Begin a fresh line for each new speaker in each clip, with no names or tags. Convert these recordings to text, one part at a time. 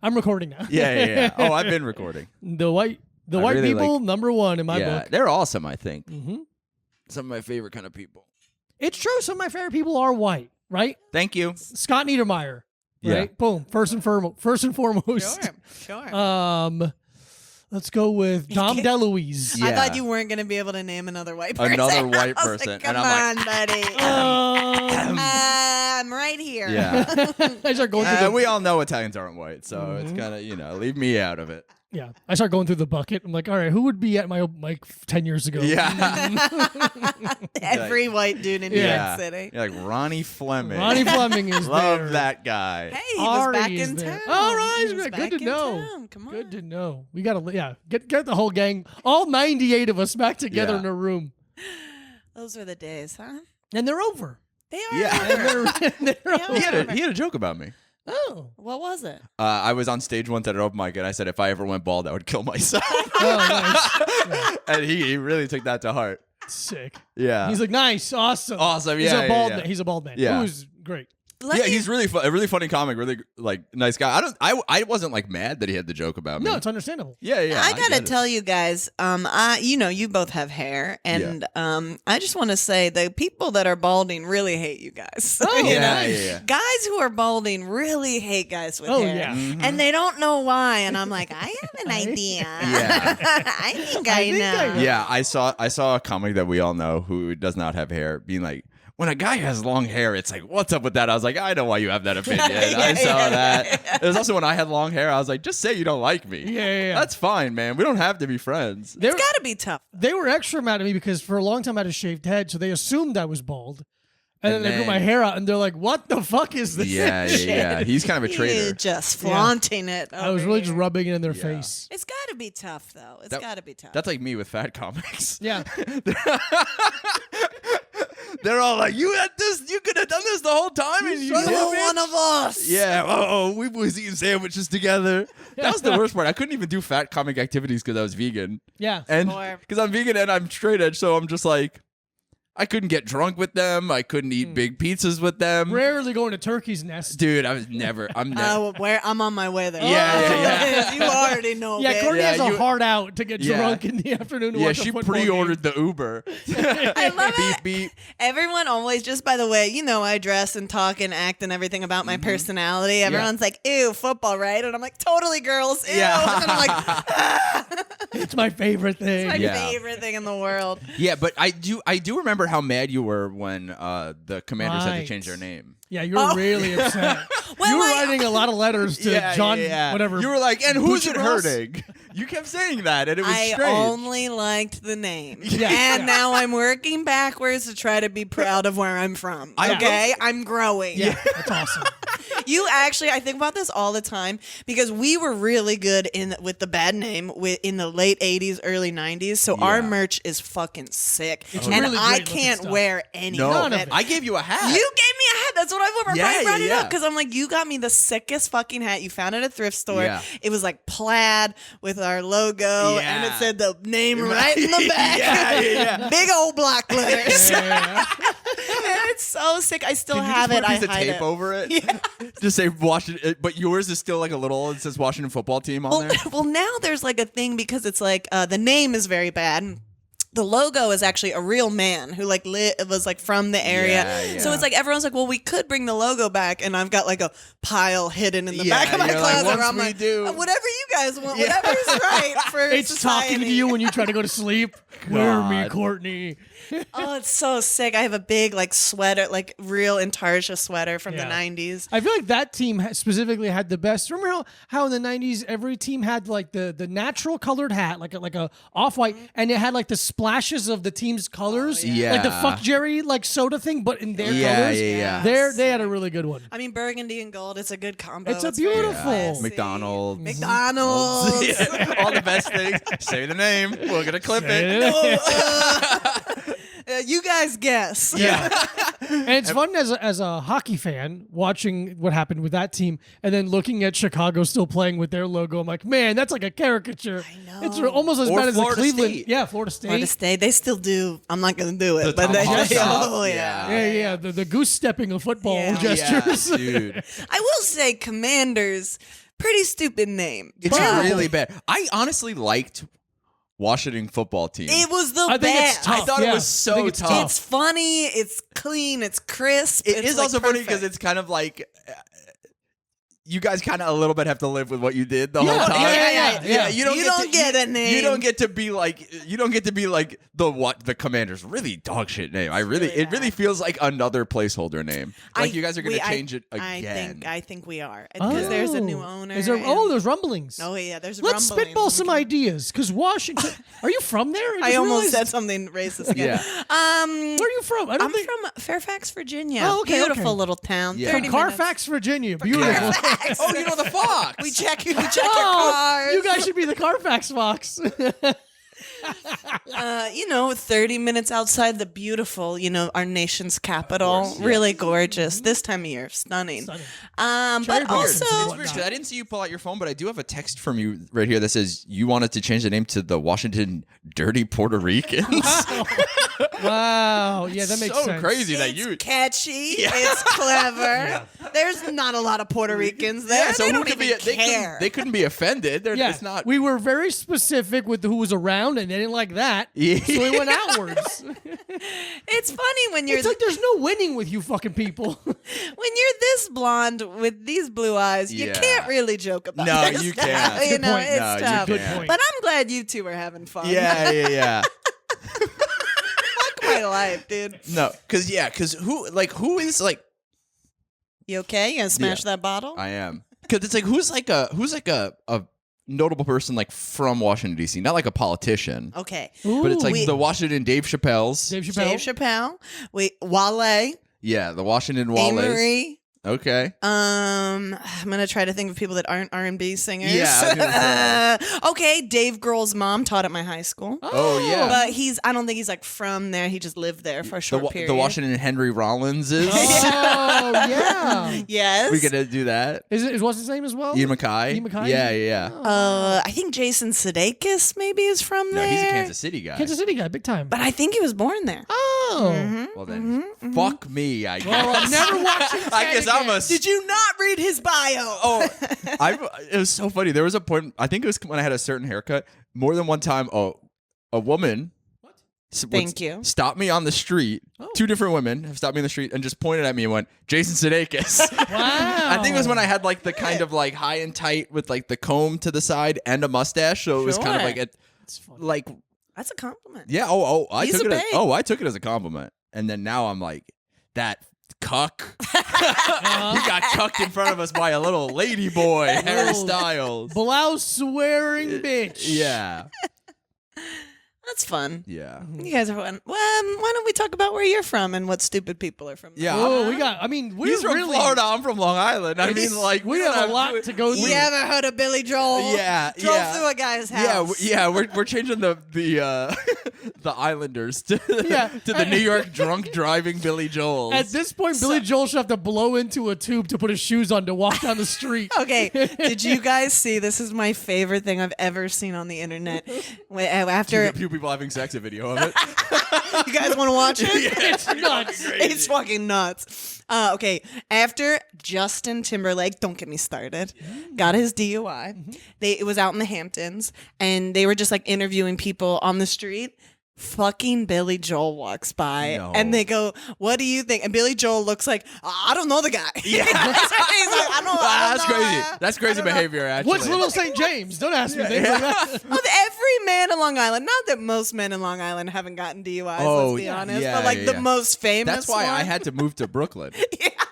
I'm recording now.
Yeah. Oh, I've been recording.
The white really people, number one in my book.
They're awesome, I think.
Mm-hmm.
Some of my favorite kind of people.
It's true. Some of my favorite people are white, right?
Thank you.
Scott Niedermeyer. Right?
Yeah.
Boom. First and foremost.
Sure.
Let's go with Dom DeLuise.
Yeah.
I thought you weren't going to be able to name another white person.
Another white
I was
person.
Like, Come
and I'm
on, buddy. I'm right here.
Yeah.
I start going through
we all know Italians aren't white, so it's kind of, leave me out of it.
Yeah. I start going through the bucket. I'm like, all right, who would be at my 10 years ago?
Yeah.
Every white dude in New York City.
You're like Ronnie Fleming.
Ronnie Fleming is
Love
there.
that guy.
Hey, he was
Ari
back
is
in
there.
town.
All right.
He was
Good
back
to
in
know.
town. Come on.
Good to know. We got to, get the whole gang, all 98 of us back together in a room.
Those were the days, huh?
And they're over.
They are.
Yeah.
They're over.
He had a joke about me.
Oh.
What was it?
I was on stage once at an open mic, and I said if I ever went bald, I would kill myself.
Oh, nice. Yeah.
And he really took that to heart.
Sick.
Yeah.
He's like, nice, awesome.
Awesome,
He's
yeah,
a bald
yeah.
man. He's a bald man.
Yeah.
It was great.
He's really a really funny comic, really nice guy. I wasn't mad that he had the joke about me.
No, it's understandable.
Yeah.
I gotta tell you guys, you both have hair, and I just want to say the people that are balding really hate you guys.
Oh,
You know?
yeah.
Guys who are balding really hate guys with
Oh,
hair,
yeah.
Mm-hmm.
and they don't know why. And I'm like, I have an idea.
Yeah.
I think I know.
Yeah, I saw a comic that we all know who does not have hair being like, when a guy has long hair, it's like, what's up with that? I was like, I know why you have that opinion. I saw that. It was also when I had long hair, I was like, just say you don't like me.
Yeah.
That's fine, man. We don't have to be friends.
It's got to be tough.
They were extra mad at me because for a long time I had a shaved head, so they assumed I was bald. And then they grew my hair out, and they're like, what the fuck is this?
Yeah. He's kind of a traitor.
You're just flaunting it.
I was really just rubbing it in their face.
It's got to be tough, though. It's got to be tough.
That's like me with fat comics.
Yeah.
They're all like, you had this, you could have done this the whole time. And
You're one of us.
Yeah, we was eating sandwiches together. That was the worst part. I couldn't even do fat comic activities because I was vegan.
Yeah.
And because I'm vegan and I'm straight edge, so I'm just like, I couldn't get drunk with them. I couldn't eat big pizzas with them.
Rarely going to Turkey's Nest.
Dude, I'm never.
I'm on my way there.
Yeah.
You already know.
Yeah, Courtney has a
you-
hard out to get drunk in the afternoon. To watch a
she
football
pre-ordered the Uber.
I love it.
Beep.
Everyone always, just by the way, I dress and talk and act and everything about my personality. Everyone's like, ew, football, right? And I'm like, totally, girls. Ew.
Yeah.
And I'm like,
It's my favorite thing.
my favorite thing in the world.
Yeah, but I do remember how mad you were when the Commanders had to change their name.
Yeah, you were really upset. You were writing a lot of letters to John, whatever.
You were like, and who's it
Bucharest?
hurting? You kept saying that, and it was
I
strange.
only liked the name.
Yeah.
And now I'm working backwards to try to be proud of where I'm from. Okay? I'm growing.
Yeah, that's awesome.
You actually, I think about this all the time because we were really good with the bad name in the late 80s, early 90s. So our merch is fucking sick.
It's
and
really
I
great looking
can't
stuff.
wear any
No,
of it.
I gave you a hat.
You gave me a hat. That's what I wore.
Yeah,
I brought it
yeah.
up because I'm like, you got me the sickest fucking hat. You found it at a thrift store.
Yeah.
It was like plaid with our logo,
Yeah.
and it said the name right in the back.
Yeah.
Big old block letters.
Yeah.
And it's so sick. I still
Can you
have
just
it.
put a piece
I
of
hide
tape
it.
over it? Yeah. Just say Washington, but yours is still like a little. It says Washington football team on there.
Well, now there's like a thing because it's like the name is very bad. The logo is actually a real man who was like from the area.
Yeah.
So it's like everyone's like, well, we could bring the logo back, and I've got like a pile hidden in the back of my
you're like,
closet.
once
where I'm
we
like,
do.
Whatever you guys want, whatever's right for
It's
society.
talking to you when you try to go to sleep. Wear me,
God.
Courtney.
Oh, it's so sick. I have a big like sweater, like real Intarsia sweater from the
Yeah.
90s.
I feel like that team specifically had the best. Remember how in the 90s every team had like the natural colored hat, like a off-white, and it had like the splashes of the team's colors.
yeah.
Like the Fuck Jerry like soda thing, but in their
Yeah,
colors.
yeah.
They had a really good one.
I mean, burgundy and gold, it's a good combo.
It's a
very
beautiful-
classy.
McDonald's.
McDonald's.
All the best things. Say the name. We're gonna clip it.
You guys guess.
Yeah. And it's fun as a hockey fan watching what happened with that team and then looking at Chicago still playing with their logo. I'm like, man, that's like a caricature.
I know.
It's almost as
Or
bad as the
Florida
Cleveland.
State.
Yeah, Florida State.
Florida State, they still do. I'm not going to do it.
The
but they
tomahawk
do.
chop.
Oh, yeah.
Yeah. The goose stepping of football
Yeah.
gestures.
Yeah, dude.
I will say Commanders, pretty stupid name.
It's
But
really bad. I honestly liked Washington football team.
it was the
I think
best.
it's tough.
I thought it
Yeah,
was
I think
so
it's
tough.
tough.
It's funny. It's clean. It's crisp.
It
it's
is
like
also funny
perfect.
because it's kind of like you guys kind of a little bit have to live with what you did the whole time.
yeah.
You don't
You
get
don't get a name.
You don't get to be like the Commander's really dog shit name. It really feels like another placeholder name. Like you guys are going to change it again.
I think we are because there's a new owner.
Is there?
and-
Oh, there's rumblings.
Oh yeah, there's
Let's
rumblings.
spitball some ideas, because Washington. Are you from there?
I
just
almost
realized-
said something racist again.
Yeah.
Where are you from? I don't
I'm
think.
from Fairfax, Virginia.
Oh, okay,
Beautiful
okay.
little town.
Yeah.
30
From
minutes.
Carfax, Virginia. Beautiful.
Carfax.
Oh, you know the Fox.
We check your cars.
Oh, you guys should be the Carfax Fox.
30 minutes outside the beautiful, our nation's capital. Really gorgeous. This time of year, stunning.
Stunning.
But
Cherry blossoms and
also,
whatnot.
Weird, 'cause I didn't see you pull out your phone, but I do have a text from you right here that says you wanted to change the name to the Washington Dirty Puerto Ricans.
Wow. Yeah, that makes
so
sense.
crazy that
it's
you.
catchy. It's clever. There's not a lot of Puerto Ricans there.
Yeah, so
they
who
don't
could
even
be?
care.
They couldn't be offended.
Yeah,
It's not.
we were very specific with who was around, and they didn't like that.
Yeah.
So we went outwards.
It's funny when you're
It's like there's no winning with you fucking people.
when you're this blonde with these blue eyes. You
Yeah.
can't really joke about
No,
this
you
stuff,
can't.
You
Good
know,
point.
it's
No, you
tough.
Good
can't.
point.
But I'm glad you two are having fun.
Yeah.
Fuck my life, dude.
No, because who is like
You okay? You gonna smash that bottle?
I am, because it's like who's like a notable person like from Washington D.C. Not like a politician,
Okay.
but it's like
We-
the Washington Dave Chappelle's.
Dave Chappelle.
Dave Chappelle. Wait, Wale.
Yeah, the Washington Wallace.
Marie.
Okay.
I'm gonna try to think of people that aren't R&B singers.
Yeah, I was gonna
okay, Dave Grohl's mom taught at my high school.
Oh, yeah.
But I don't think he's like from there. He just lived there for a short period.
The Washington Henry Rollins is.
Oh, yeah.
Yes.
We gonna do that.
Is what's his name as well?
Ian MacKay.
Ian MacKay?
Yeah.
I think Jason Sudeikis maybe is from
No,
there.
he's a Kansas City guy.
Kansas City guy, big time.
But I think he was born there.
Oh.
Well then, fuck me. I guess.
Well, I'm never watching
I guess I'm a.
Did you not read his bio?
Oh, it was so funny. There was a point. I think it was when I had a certain haircut. More than one time, a woman.
Thank you.
Stopped me on the street.
Oh.
Two different women have stopped me on the street and just pointed at me and went, "Jason Sudeikis."
Wow.
I think it was when I had like the kind of like high and tight with like the comb to the side and a mustache, so it was kind of
Sure.
like
It's funny.
That's a compliment.
yeah. I
He's
took
a
it.
babe.
I took it as a compliment, and then now I'm like that. Cuck. He got cucked in front of us by a little lady boy, Harry Styles.
Blouse wearing bitch.
Yeah.
That's fun.
Yeah.
You guys are fun. Well, why don't we talk about where you're from and what stupid people are from there?
Yeah.
Oh, we're
He's from
really,
Florida. I'm from Long Island. I mean, like
we
don't
have a lot to go through.
You ever heard of Billy Joel?
Yeah,
Drove
yeah.
through a guy's house.
We're changing the the Islanders to
Yeah.
to the New York drunk driving Billy Joels.
At this point, Billy Joel should have to blow into a tube to put his shoes on to walk down the street.
Okay, did you guys see? This is my favorite thing I've ever seen on the internet. After
a few people having sex, a video of it.
you guys want to watch it?
It's nuts.
It's fucking nuts. Okay, after Justin Timberlake, don't get me started, got his DUI. It was out in the Hamptons, and they were just like interviewing people on the street. Fucking Billy Joel walks by,
No.
and they go, "What do you think?" And Billy Joel looks like, "I don't know the guy."
Yeah.
He's like, I don't
That's
know.
crazy. That's crazy behavior. Actually,
What's Little St. James? Don't ask me things like that.
Of every man in Long Island, not that most men in Long Island haven't gotten DUIs, let's be honest,
yeah,
but like
yeah,
the
yeah.
most famous
That's why
one.
I had to move to Brooklyn.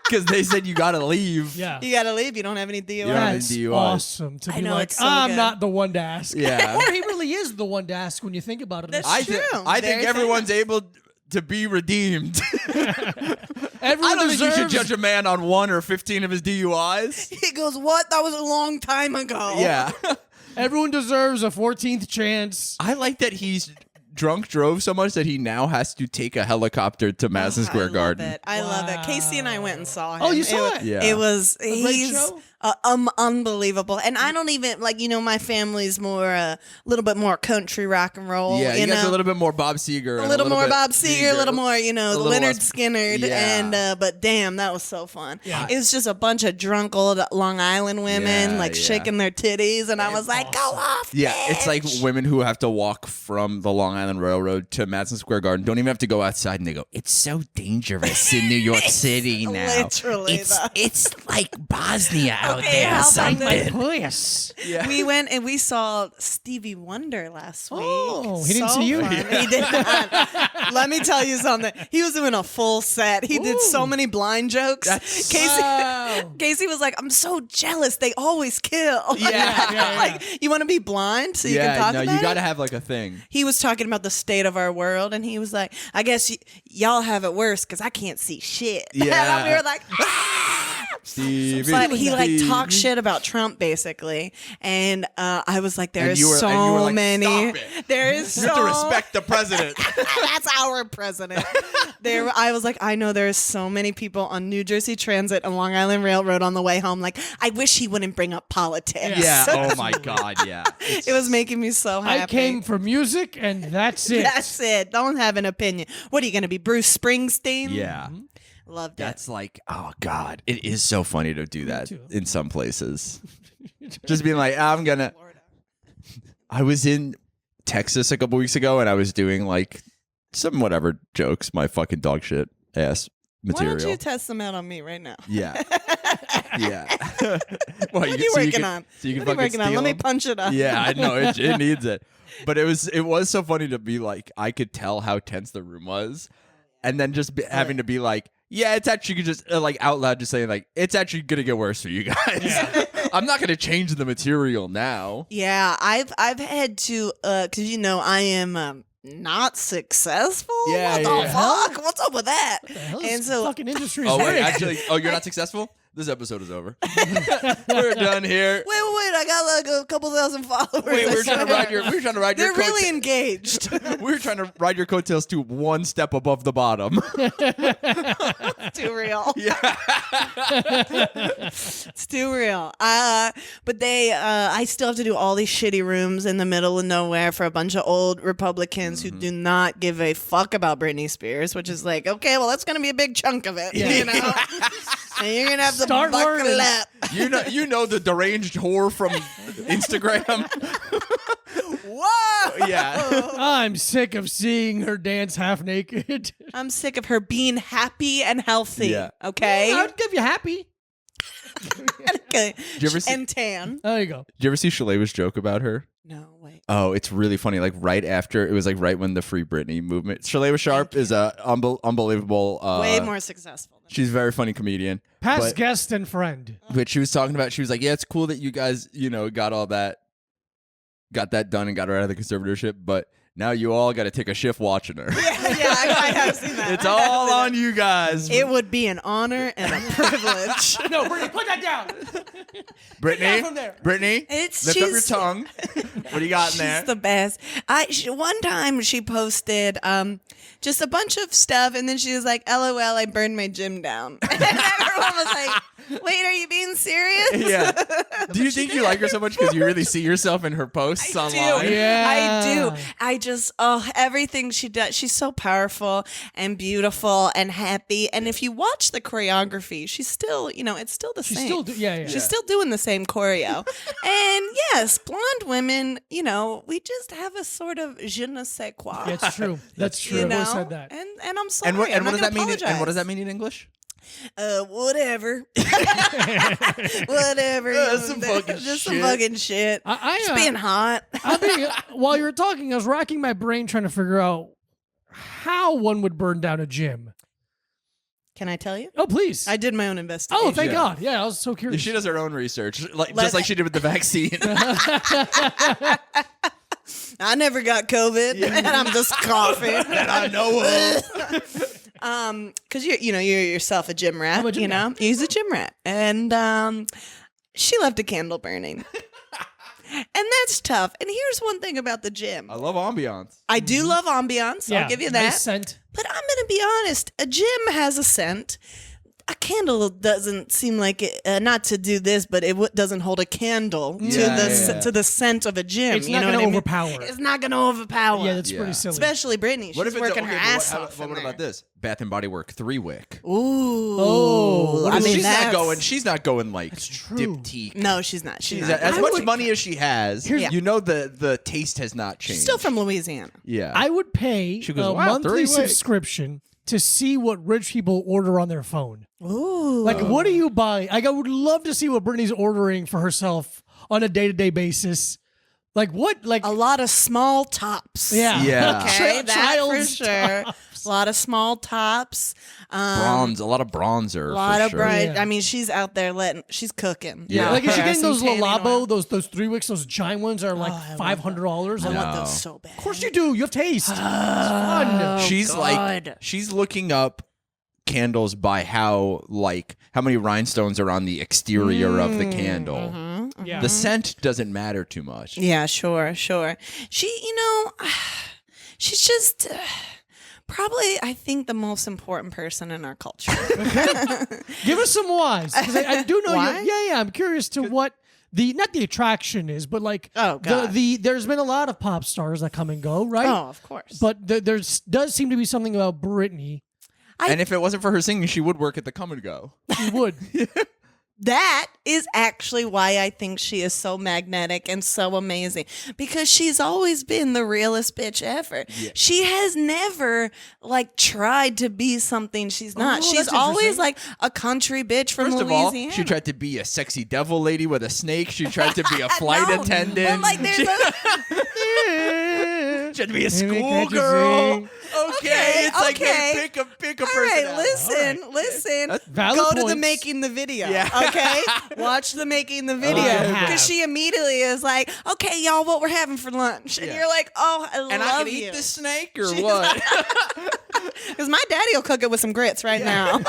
Because they said you gotta leave.
Yeah.
You gotta leave. You don't have any DUIs.
don't have any
That's
DUIs.
awesome to
I
be
know,
like,
it's so
I'm
good.
not the one to ask.
Yeah.
Or he really is the one to ask when you think about it.
That's
I
true.
I
Very
think everyone's able to be redeemed.
Everyone
I don't think you should
deserves-
judge a man on 1 or 15 of his DUIs.
He goes, "What? That was a long time ago."
Yeah.
Everyone deserves a 14th chance.
I like that he's drunk drove so much that he now has to take a helicopter to Madison Square Garden.
I love it. Casey and I went and saw him.
Oh, you saw it?
Yeah.
It was
great show?
Unbelievable. And I don't even my family's more a little bit more country rock and roll.
Yeah, you
know?
got a little bit more Bob Seger.
A
and
little more
bit
Bob Seger, a little more,
little
Leonard
less-
Skinner.
Yeah.
And but damn, that was so fun.
Yeah.
It was just a bunch of drunk old Long Island women
Yeah, yeah.
shaking their titties, and I was like, "Go off!"
Yeah, it's like
bitch."
women who have to walk from the Long Island Railroad to Madison Square Garden don't even have to go outside, and they go, "It's so dangerous in New York City now.
literally, though.
It's like Bosnia out
Okay,
there."
how about this?
Yes.
Yeah.
We went and we saw Stevie Wonder last week.
Oh, he didn't
So
see you?
fun. He did not. Let me tell you something. He was doing a full set. He did so many blind jokes.
Wow.
Casey was like, "I'm so jealous. They always kill."
Yeah.
Like, you want to be blind so you
Yeah,
can talk
no,
about
you got to
it?
have like a thing.
He was talking about the state of our world, and he was like, "I guess y'all have it worse because I can't see shit."
Yeah.
And we were like,
Stevie,
but he
Stevie.
talked shit about Trump basically, and I was like, there
And
is
you were
so
like,
many.
"Stop it.
There is
You
so
have to respect the president.
That's our president. I was like, I know there's so many people on New Jersey Transit and Long Island Railroad on the way home. Like, I wish he wouldn't bring up politics.
Yeah. Oh my God. Yeah.
It was making me so happy.
I came for music, and that's it.
That's it. Don't have an opinion. What are you going to be, Bruce Springsteen?
Yeah.
Loved it.
That's like, oh God, it is so funny to do that
too.
in some places. Just being like, I was in Texas a couple weeks ago, and I was doing like some whatever jokes, my fucking dog shit ass
Why
material.
don't you test them out on me right now?
Yeah. Yeah.
What are you working on?
So you can
What are you
fucking
working on?
steal
Let me
them?
punch it up.
Yeah, I know it needs it. But it was so funny to be like, I could tell how tense the room was, and then just having to be like, yeah, it's actually just like out loud, just saying like, it's actually gonna get worse for you guys. I'm not gonna change the material now.
Yeah, I've had to because I am not successful.
Yeah,
what the
yeah.
fuck? What's up with that?
The hell
And
is
so
fucking industry is
Oh wait,
rigged.
actually, you're not successful. This episode is over. We're done here.
wait, I got like a couple thousand followers.
Wait,
I
we're trying to
swear.
ride your.
They're really engaged.
We were trying to ride your coattails to one step above the bottom.
Too real.
Yeah.
It's too real. But I still have to do all these shitty rooms in the middle of nowhere for a bunch of old Republicans who do not give a fuck about Britney Spears, which is like, okay, well, that's going to be a big chunk of it, you know? And you're going to have to
Start
buckle
learning.
up.
You know the deranged whore from Instagram.
Whoa!
Yeah.
I'm sick of seeing her dance half naked.
I'm sick of her being happy and healthy.
Yeah.
Okay?
I would give you happy.
Okay.
you ever see-
And tan.
There you go.
Did you ever see Shalewa's joke about her?
No, wait.
Oh, it's really funny. Like right after, it was like right when the Free Britney movement. Shalewa Sharp is a unbelievable.
Way more successful than
She's a very funny comedian.
Past
But-
guest and friend.
But she was talking about, she was like, yeah, it's cool that you guys, got that done and got her out of the conservatorship, but now you all got to take a shift watching her.
I have seen that.
It's all on you guys.
It would be an honor and a privilege.
No, Brittany, put that down.
Brittany,
from there.
Brittany,
It's-
lift up your
she's-
tongue. What do you got in there?
She's the best. One time she posted just a bunch of stuff, and then she was like, "LOL, I burned my gym down." And everyone was like, "Wait, are you being serious?"
Yeah. Do you think you like her so much because you really see yourself in her posts online?
Yeah.
I do. I just, everything she does, she's so powerful and beautiful and happy. And if you watch the choreography, she's still, it's still the
She's
same.
still, yeah.
She's still doing the same choreo. And yes, blonde women, we just have a sort of je ne sais quoi.
That's true. That's true.
You
I've always
know?
said that.
And I'm sorry.
And what
I'm not
does that
gonna
mean? And what does that
apologize.
mean in English?
Whatever. Whatever.
Some fucking
Just
shit.
some fucking shit. Just being hot.
While you were talking, I was racking my brain trying to figure out how one would burn down a gym.
Can I tell you?
Oh, please.
I did my own investigation.
Oh, thank
Yeah.
God. Yeah, I was so curious.
She does her own research, just
Let-
like she did with the vaccine.
I never got COVID, and I'm just coughing.
I know of.
Because you're yourself a gym rat.
I'm a gym rat.
He's a gym rat, and she left a candle burning, and that's tough. And here's one thing about the gym:
I love ambiance.
I do love ambiance.
Yeah,
I'll give you that.
nice scent.
But I'm gonna be honest: a gym has a scent. candle doesn't seem like it, not to do this, but it doesn't hold a candle to the scent of a gym.
It's
you
not
know
going to
what I mean?
overpower.
It's not going to overpower.
Yeah, that's pretty silly.
Especially Brittany. She's working her ass off.
What about this? Bath and Body Work 3-wick.
Ooh.
Oh,
I mean,
She's not going like
true.
diptyque.
No, she's not. She's not.
As much money as she has,
Here's-
you know the taste has not changed.
She's still from Louisiana.
Yeah.
I would pay
She goes,
a
"Wow,
monthly
3-week."
subscription to see what rich people order on their phone.
Ooh.
Like, what do you buy? Like, I would love to see what Brittany's ordering for herself on a day-to-day basis. Like, what? Like,
a lot of small tops.
yeah.
Yeah.
Okay, that for
Child's
sure.
tops.
A lot of small tops.
a lot of bronzer.
A lot
for
of
sure.
bright.
Yeah.
I mean, she's out there she's cooking.
Yeah.
Like, is she
Her
getting
some
those
tanning
Lalabo,
oil.
those 3-wicks, those giant ones are like
I want
$500?
I
Of
want
No.
those so bad.
course you do. You have taste. It's fun.
She's
God.
like she's looking up candles by how many rhinestones are on the exterior of the candle.
Yeah.
The scent doesn't matter too much.
Yeah, sure. She, she's just probably, I think, the most important person in our culture.
Give us some whys. 'Cause I do know
Why?
you. Yeah. I'm curious to what not the attraction is, but like
Oh, God.
there's been a lot of pop stars that come and go, right?
Oh, of course.
But does seem to be something about Britney.
And if it wasn't for her singing, she would work at the Come and Go.
She would.
That is actually why I think she is so magnetic and so amazing, because she's always been the realest bitch ever.
Yeah.
She has never tried to be something she's not.
Oh,
She's
that's
always
interesting.
like a country bitch from
First of all,
Louisiana.
she tried to be a sexy devil lady with a snake. She tried to be a flight
No,
attendant.
But there's
she tried to be a schoolgirl. Okay, it's like
okay.
pick a
All
personality.
right, listen.
Valid
Go to the
points.
making the video.
Yeah.
Okay? Watch the making the video.
I
Because
have.
she immediately is like, okay, y'all, what we're having for lunch. And
Yeah.
you're like, oh, I
And
love
I can
you.
eat this snake or
She's
what?
Because my daddy will cook it with some grits right now.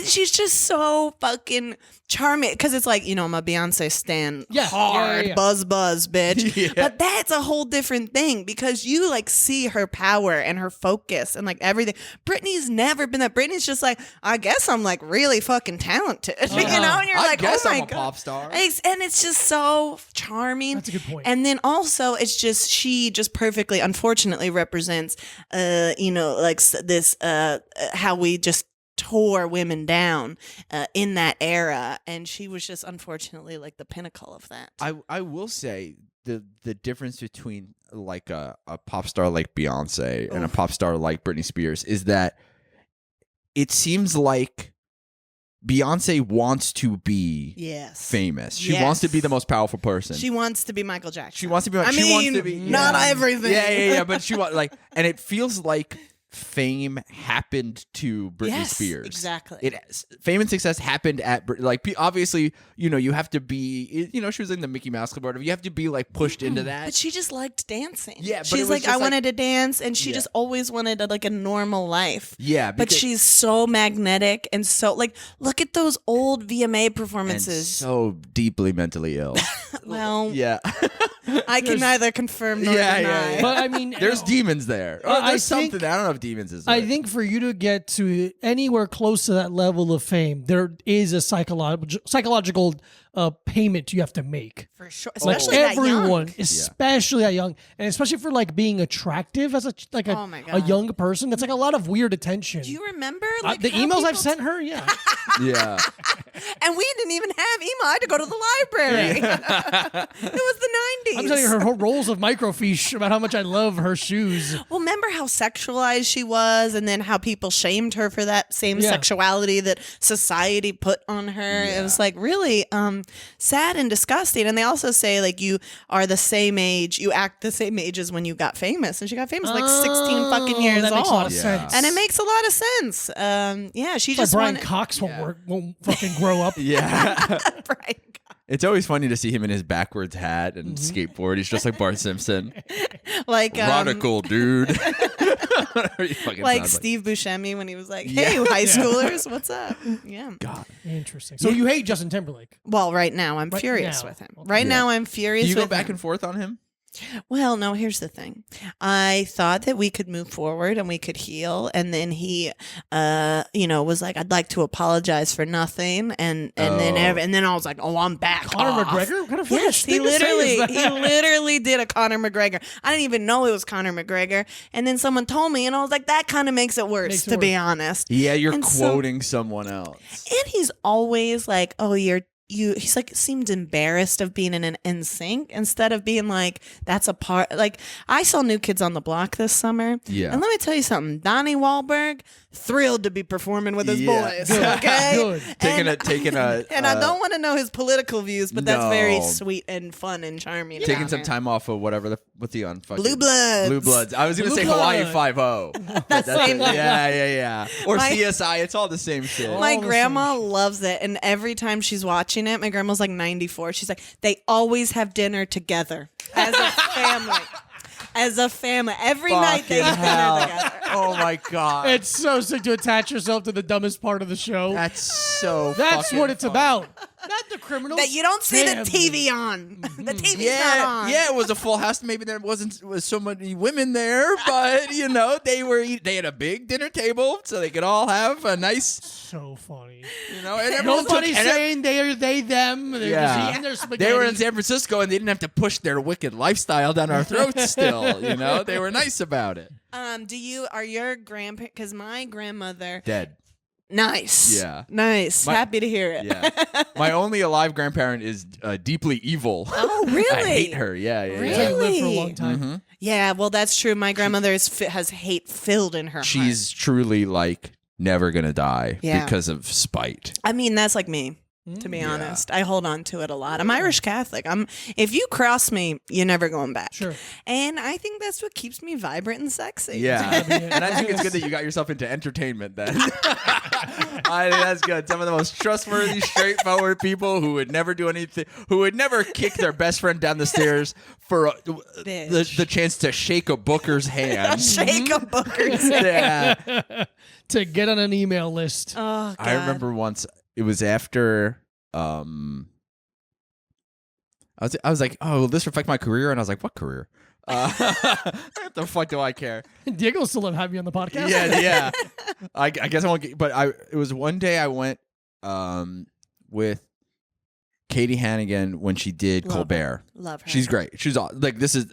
She's just so fucking charming. Because it's like, I'm a Beyonce stan.
Yeah.
Hard.
Yeah.
Buzz, bitch.
Yeah.
But that's a whole different thing, because you see her power and her focus and everything. Britney's never been that. Britney's just I guess I'm really fucking talented. And you're
I
like,
guess
oh my
I'm a
God.
this star.
And it's just so charming.
That's a good point.
And then also, it's just she just perfectly, unfortunately, represents, this how we just tore women down in that era, and she was just unfortunately the pinnacle of that.
I will say the difference between a pop star like Beyonce and a pop star like Britney Spears is that it seems like Beyonce wants to be
Yes.
famous. She
Yes.
wants to be the most powerful person.
She wants to be Michael Jackson.
She wants to be.
I
she
mean,
wants to be.
not everything.
Yeah. But she wants and it feels like fame happened to Britney
Yes,
Spears.
exactly.
Fame and success happened at obviously you have to be she was in the Mickey Mouse Club or whatever. You have to be pushed into that.
But she just liked dancing.
Yeah, but it
she's
was
like,
just
I wanted to dance, and she
Yeah.
just always wanted a normal life.
Yeah,
but
because-
she's so magnetic and so look at those old VMA
and
performances.
so deeply mentally ill.
Well,
Yeah.
I can neither confirm nor
Yeah,
deny.
yeah.
But I mean,
There's demons there. Or
I
there's
think-
something. I don't know if demons is.
I
right.
think for you to get to anywhere close to that level of fame, there is a psychological payment you have to make.
For sure,
Like
especially that
everyone,
young.
especially that young, and especially for being attractive as
Oh my
a
God.
young person, that's a lot of weird attention.
Do you remember
The
how
emails
people
I've sent her, yeah.
Yeah.
And we didn't even have email. I had to go to the library. It was the 90s.
I'm telling you her rolls of microfiche about how much I love her shoes.
Well, remember how sexualized she was, and then how people shamed her for that same
Yeah.
sexuality that society put on her. It was really sad and disgusting. And they also say you are the same age, you act the same age as when you got famous, and she got famous 16 fucking years
that
old.
makes a lot of
Yeah.
sense.
And it makes a lot of sense. She
Like
just
Brian
wanted
Cox won't fucking grow up.
Yeah.
Brian Cox.
It's always funny to see him in his backwards hat and skateboard. He's just like Bart Simpson. Radical dude. Whatever he fucking
like
sounds
Steve Buscemi when he was like,
Yeah.
"Hey, high schoolers, what's up?" Yeah.
God.
Interesting. So you hate Justin Timberlake?
Well, right now I'm
Right
furious
now.
with him.
Okay.
Right
Yeah.
now I'm furious
Do you
with
go back
him.
and forth on him?
Well, no, here's the thing. I thought that we could move forward and we could heal. And then he, was like, I'd like to apologize for nothing. And then I was like, oh, I'm back.
Conor
off.
McGregor? What kind of
Yes,
thing to say is that?
he literally did a Conor McGregor. I didn't even know it was Conor McGregor. And then someone told me, and I was like, that kind of makes it worse, to be honest.
Yeah, you're
And
quoting someone else.
And he's always like, oh, he's like seemed embarrassed of being in an NSYNC instead of being like, that's a part. Like, I saw New Kids on the Block this summer.
Yeah.
And let me tell you something. Donnie Wahlberg, thrilled to be performing with his boys.
Good.
Okay?
Good.
Taking a
And I don't want to know his political views, but that's very
No.
sweet and fun and charming.
taking
about
some
him.
time off of whatever what's he on? Fucking
Blue Bloods.
Blue Bloods. I was gonna
Blue
say
Blood.
Hawaii 5-0.
That's same
it.
thing.
Yeah. Or
My-
CSI. It's all the same shit.
My
All the
grandma
same shit.
loves it, and every time she's watching it, my grandma's like 94. She's like, they always have dinner together as a family. As a family, every night they
Fucking
eat
hell.
dinner together.
Oh my god.
It's so sick to attach yourself to the dumbest part of the show.
That's so.
That's
fucking
what it's
funny.
about. Not the criminals.
That you don't see the
Family.
TV on. The TV's not
Yeah,
on.
yeah, it was a full house. Maybe there was so many women there, but they had a big dinner table, so they could all have a nice,
So funny.
and everyone took,
Nobody's
and
saying they are they them. They're
Yeah.
just eating their spaghetti.
they were in San Francisco and they didn't have to push their wicked lifestyle down our throats. Still, they were nice about it.
Are your grandparents? Because my grandmother.
Dead.
Nice.
Yeah.
Nice. Happy to hear it.
Yeah. My only alive grandparent is deeply evil.
Oh, really?
I hate her. Yeah.
Really?
They lived for a long time.
Yeah. Well, that's true. My grandmother has hate filled in her heart.
She's truly like never gonna die
Yeah.
because of spite.
I mean, that's like me. To be honest, I hold on to it a lot. I'm Irish Catholic. If you cross me, you're never going back.
Sure.
And I think that's what keeps me vibrant and sexy.
Yeah, and I think it's good that you got yourself into entertainment then. I think that's good. Some of the most trustworthy, straightforward people who would never do anything, who would never kick their best friend down the stairs for the chance to shake a booker's hand.
Shake a booker's
Yeah.
To get on an email list.
Oh, God.
I remember once it was after I was like, oh, will this reflect my career? And I was like, what career? What the fuck do I care?
Diego still love having you on the podcast.
Yeah. I guess I won't get, but it was one day I went with Katie Hannigan when she did
Love
Colbert.
Love her.
She's great. She's like, this is,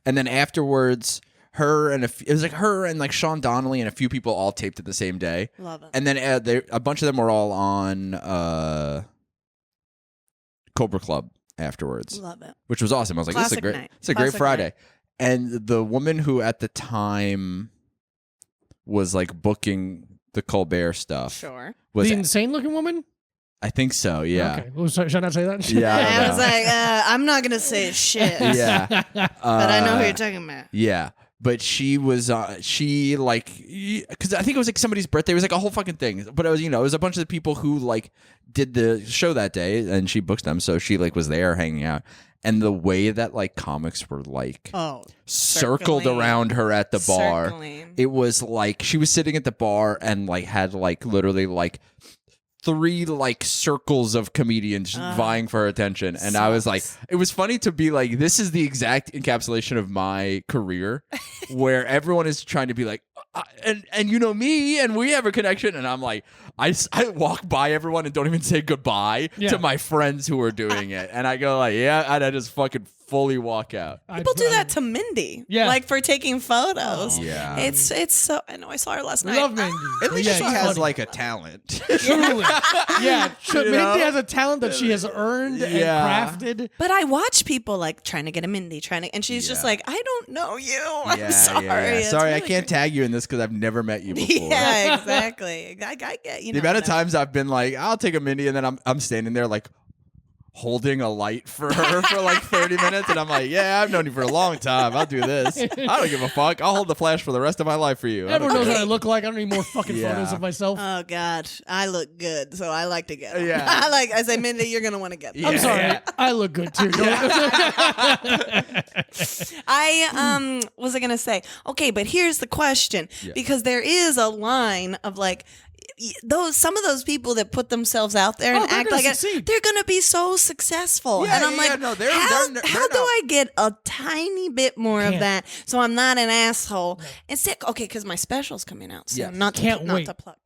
and then afterwards, it was like her and like Sean Donnelly and a few people all taped it the same day.
Love it.
And then a bunch of them were all on Cobra Club afterwards,
Love it.
which was awesome. I was like,
Classic
this
night.
is a great
Classic
Friday.
night.
And the woman who at the time was like booking the Colbert stuff
Sure.
was,
The insane looking woman?
I think so, yeah.
Okay. Well, should I not say that?
Yeah, I
I
don't
was
know.
like, I'm not going to say shit.
Yeah.
But I know who you're talking about.
Yeah. But she was, she like, because I think it was like somebody's birthday. It was like a whole fucking thing. But it was, it was a bunch of the people who like did the show that day and she booked them. So she like was there hanging out. And the way that like comics were like circled
circling.
around her at the bar,
Circling.
it was like she was sitting at the bar and like had like literally like 3 like circles of comedians vying for her attention. And I was like, it was funny to be like, this is the exact encapsulation of my career where everyone is trying to be like, and you know me and we have a connection. And I'm like, I walk by everyone and don't even say goodbye to my friends who are doing it. And I go like, yeah, and I just fucking fully walk out.
People do that to Mindy.
Yeah.
Like for taking photos.
Yeah.
It's so, I know I saw her last
We
night.
love Mindy.
At least
Yeah,
she
she's
has
funny.
like a talent.
Truly. Yeah. Mindy
know?
has a talent that she has earned and
Yeah.
crafted.
But I watch people like trying to get a Mindy, and she's just like, I don't know you. I'm sorry. It's
Sorry, I
really
can't
great.
tag you in this because I've never met you before.
Yeah, exactly. I get
The amount of times I've been like, I'll take a Mindy, and then I'm standing there like holding a light for her for like 30 minutes, and I'm like, yeah, I've known you for a long time. I'll do this. I don't give a fuck. I'll hold the flash for the rest of my life for you. I don't
Everyone knows
care.
what I look like. I don't need more fucking
Yeah.
photos of myself.
Oh God, I look good, so I like to get them.
Yeah.
I say, Mindy, you're gonna want to get them.
I'm
Yeah.
sorry. I look good too.
Was I gonna say? Okay, but here's the question, because there is a line of like, some of those people that put themselves out there and
they're
act
gonna
like
succeed.
they're gonna be so successful.
Yeah,
and I'm
yeah,
like,
yeah, no, they're
how
not-
do I get a tiny bit more of
Can't.
that so I'm not an asshole? Instead, okay, because my special's coming out soon.
Yes.
Not to,
Can't
not
wait.
to plug.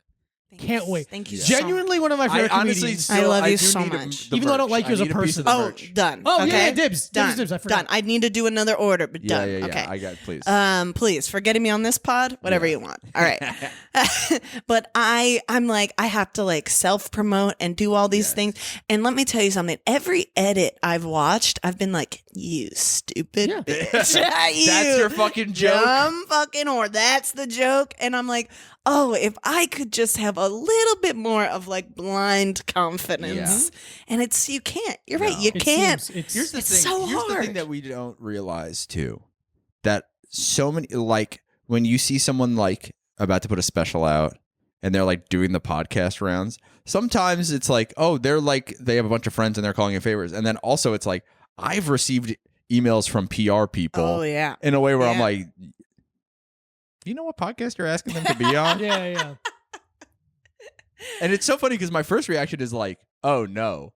Thanks.
Can't wait.
Thank you.
Genuinely one of my favorite comedians.
I love you
do
so
need
much.
the
Even though I don't
merch.
like you as a
need piece
person.
of the
Oh,
merch.
done.
Oh,
okay?
yeah, dibs.
Done.
Dibs, I forgot.
Done. I need to do another order, but
Yeah,
done.
yeah, yeah.
Okay.
I got please.
Please, for getting me on this pod, whatever you want. All right. But I'm like, I have to like self-promote and do all these things. And let me tell you something. Every edit I've watched, I've been like, you stupid bitch. You
That's your fucking joke.
dumb fucking whore. That's the joke. And I'm like, oh, if I could just have a little bit more of like blind confidence. And you can't. You're right. You
It
can't.
seems- it's-
Here's the
It's
thing.
so
Here's the
hard.
thing that we don't realize too, that so many like when you see someone like about to put a special out and they're like doing the podcast rounds, sometimes it's like, oh, they're like they have a bunch of friends and they're calling in favors, and then also it's like I've received emails from PR people
Oh, yeah.
in a way where I'm
Yeah.
like, you know what podcast you're asking them to be on?
Yeah, yeah.
And it's so funny because my first reaction is like, oh no.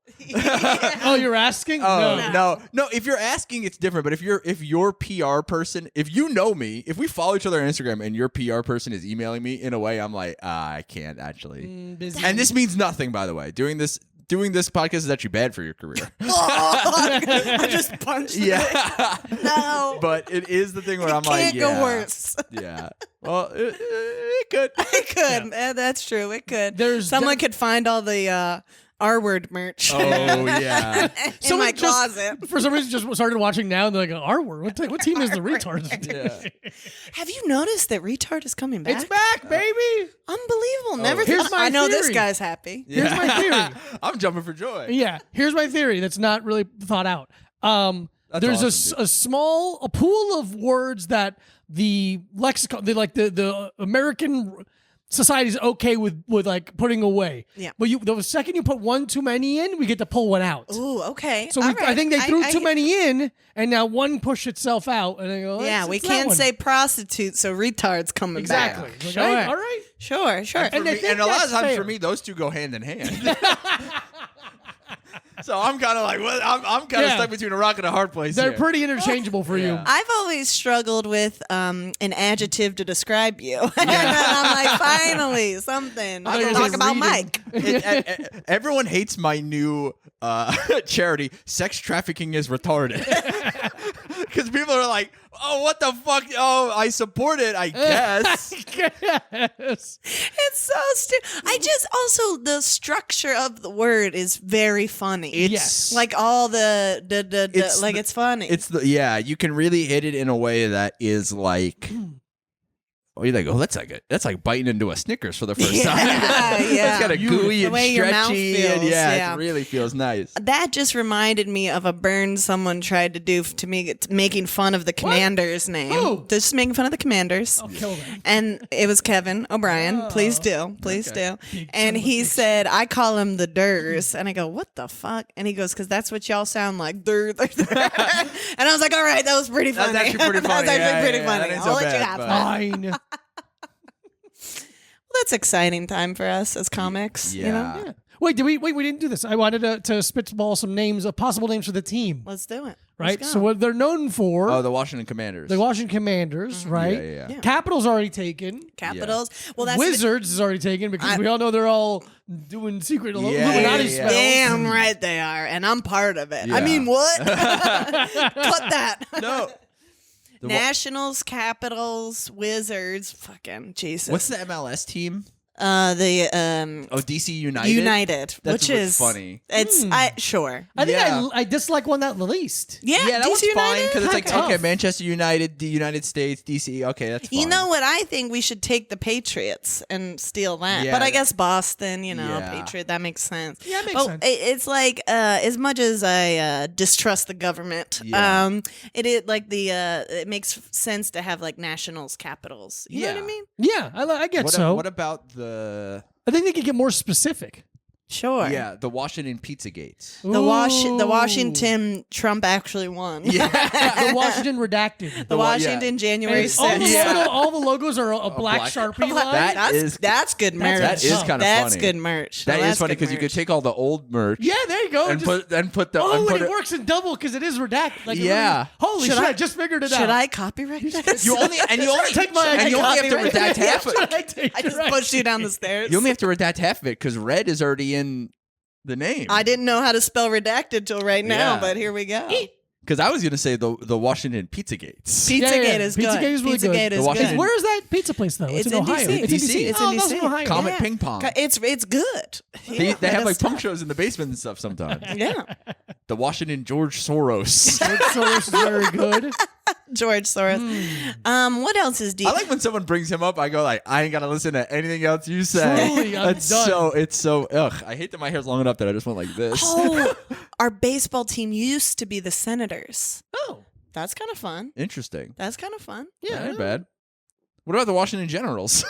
Oh, you're asking?
Oh
No.
no! If you're asking, it's different. But if your PR person, if you know me, if we follow each other on Instagram, and your PR person is emailing me in a way, I'm like, I can't actually.
Busy.
And this means nothing, by the way. Doing this podcast is actually bad for your career.
I just punched it.
Yeah.
No.
But it is the thing where I'm like,
Can't
yeah,
go worse.
Yeah. Well, it could.
It could. That's true. It could.
There's
Someone could find all the R-word merch
Oh yeah.
in
Someone
my
just-
closet.
For some reason, just started watching now, and they're like, "Our word. What team is the retards?"
Yeah.
Have you noticed that Retard is coming back?
It's back, baby.
Unbelievable. Never.
Here's my
I know this
theory.
guy's happy.
Here's my theory.
I'm jumping for joy.
Yeah, here's my theory. That's not really thought out. There's
awesome,
a pool of words that the lexicon, the American society is okay with like putting away.
Yeah.
But the second you put one too many in, we get to pull one out.
Ooh, okay.
So
All
I
right.
think they threw
I-
too many in, and now one pushed itself out. And I go,
Yeah,
it's
we
that
can't
one.
say prostitute, so retard's coming
exactly.
back.
Like,
Sure.
all right.
Sure, sure.
For
And I
me-
think
and a lot of
that's
times
fair.
for me, those two go hand in hand. So I'm kind of like, well, I'm kind of
Yeah.
stuck between a rock and a hard place.
They're
here.
pretty interchangeable for you.
Yeah.
I've always struggled with an adjective to describe you. And then I'm like, finally, something.
thought
I
you
can
were
talk
just
about
reading.
Mike.
Everyone hates my new charity. Sex trafficking is retarded. Because people are like, oh, what the fuck? Oh, I support it, I guess.
Yes.
It's so stupid. I just also, the structure of the word is very funny.
Yes.
Like all the
It's
like
the-
it's funny.
Yeah, you can really hit it in a way that is like, oh, you're like, oh, that's like biting into a Snickers for the first time.
Yeah, yeah.
It's kind of gooey
The
and
way your mouth
stretchy,
feels,
and
yeah.
it really feels nice.
That just reminded me of a burn someone tried to do to me, making fun of the commander's name.
Who?
Just making fun of the commanders.
I'll kill them.
And it was Kevin O'Brien. Please do. Please do. And he said, I call him the Durs. And I go, what the fuck? And he goes, because that's what y'all sound like. Dur, dur, dur. And I was like, all right, that was pretty funny.
That's actually pretty
that
funny.
was actually
Yeah,
pretty
yeah,
funny.
that ain't
I'll
so
let you
bad,
have
but-
that.
Fine.
Well, that's exciting time for us as comics. You know?
Yeah.
Wait, we didn't do this. I wanted to spitball some names, possible names for the team,
Let's do it.
right?
Let's
So
go.
what they're known for,
Oh, the Washington Commanders.
the Washington Commanders, right?
Yeah.
Yeah.
Capitals already taken.
Capitals. Well, that's
Wizards is already taken because we all know they're all doing secret Illuminati
yeah.
spells.
Damn right they are, and I'm part of it. I
Yeah.
mean, what? Cut that.
No. The Wa-
Nationals, Capitals, Wizards, fucking Jesus.
What's the MLS team?
the
Oh, DC United.
United,
That's
which is
funny.
It's sure.
I think
Yeah.
I dislike one that the least.
Yeah,
Yeah, that
DC
one's fine
United?
because it's like,
Heck
okay,
off.
Manchester United, the United States, DC. Okay, that's fine.
You know what? I think we should take the Patriots and steal that.
Yeah,
but I
that-
guess Boston,
Yeah.
Patriot, that makes sense.
Yeah, it makes
But
sense.
It's like as much as I distrust the government,
Yeah.
it like it makes sense to have like nationals, capitals. You know what I
Yeah.
mean?
Yeah, I get so.
What about the?
I think they could get more specific.
Sure.
Yeah, the Washington Pizzagates.
The
Ooh.
Washington Trump actually won.
Yeah.
The Washington redacted.
The Washington January
And all,
6th.
all the logos are a black Sharpie line.
That's good merch.
That is kind of funny.
That's good merch.
That
That's
is funny
good
because you could
merch.
take all the old merch.
Yeah, there you go.
And put the.
Oh,
and put
and it works in double because it is redacted. Like,
Yeah.
Holy
Should
shit!
I-
I just figured it out.
Should I copyright this?
You only and you only
Take my
and you only have to
copyright.
redact half.
Should I take
I just
your
pushed you down the stairs.
You only have to redact half of it because red is already in the name.
I didn't know how to spell redacted till right now,
Yeah.
but here we go.
Because I was gonna say the Washington Pizzagates.
Pizzagate
yeah.
is good.
Pizzagate is really good.
Pizzagate
The
is
Washington-
good.
Where is that pizza place though?
It's
in
in
Ohio.
DC.
It's in
DC.
DC.
It's in
Oh, that's
DC.
in Ohio.
Comet
Yeah.
Ping Pong.
It's good.
They
Yeah,
have like
that's-
punk shows in the basement and stuff sometimes.
Yeah,
The Washington George Soros.
George Soros is very good.
George Soros. What else is deep?
I like when someone brings him up. I go like, I ain't gotta listen to anything else you say.
Truly, I'm
It's
done.
it's so. Ugh, I hate that my hair's long enough that I just went like this.
Oh, our baseball team used to be the Senators.
Oh,
That's kind of fun.
Interesting.
That's kind of fun.
Yeah, ain't bad. What about the Washington Generals?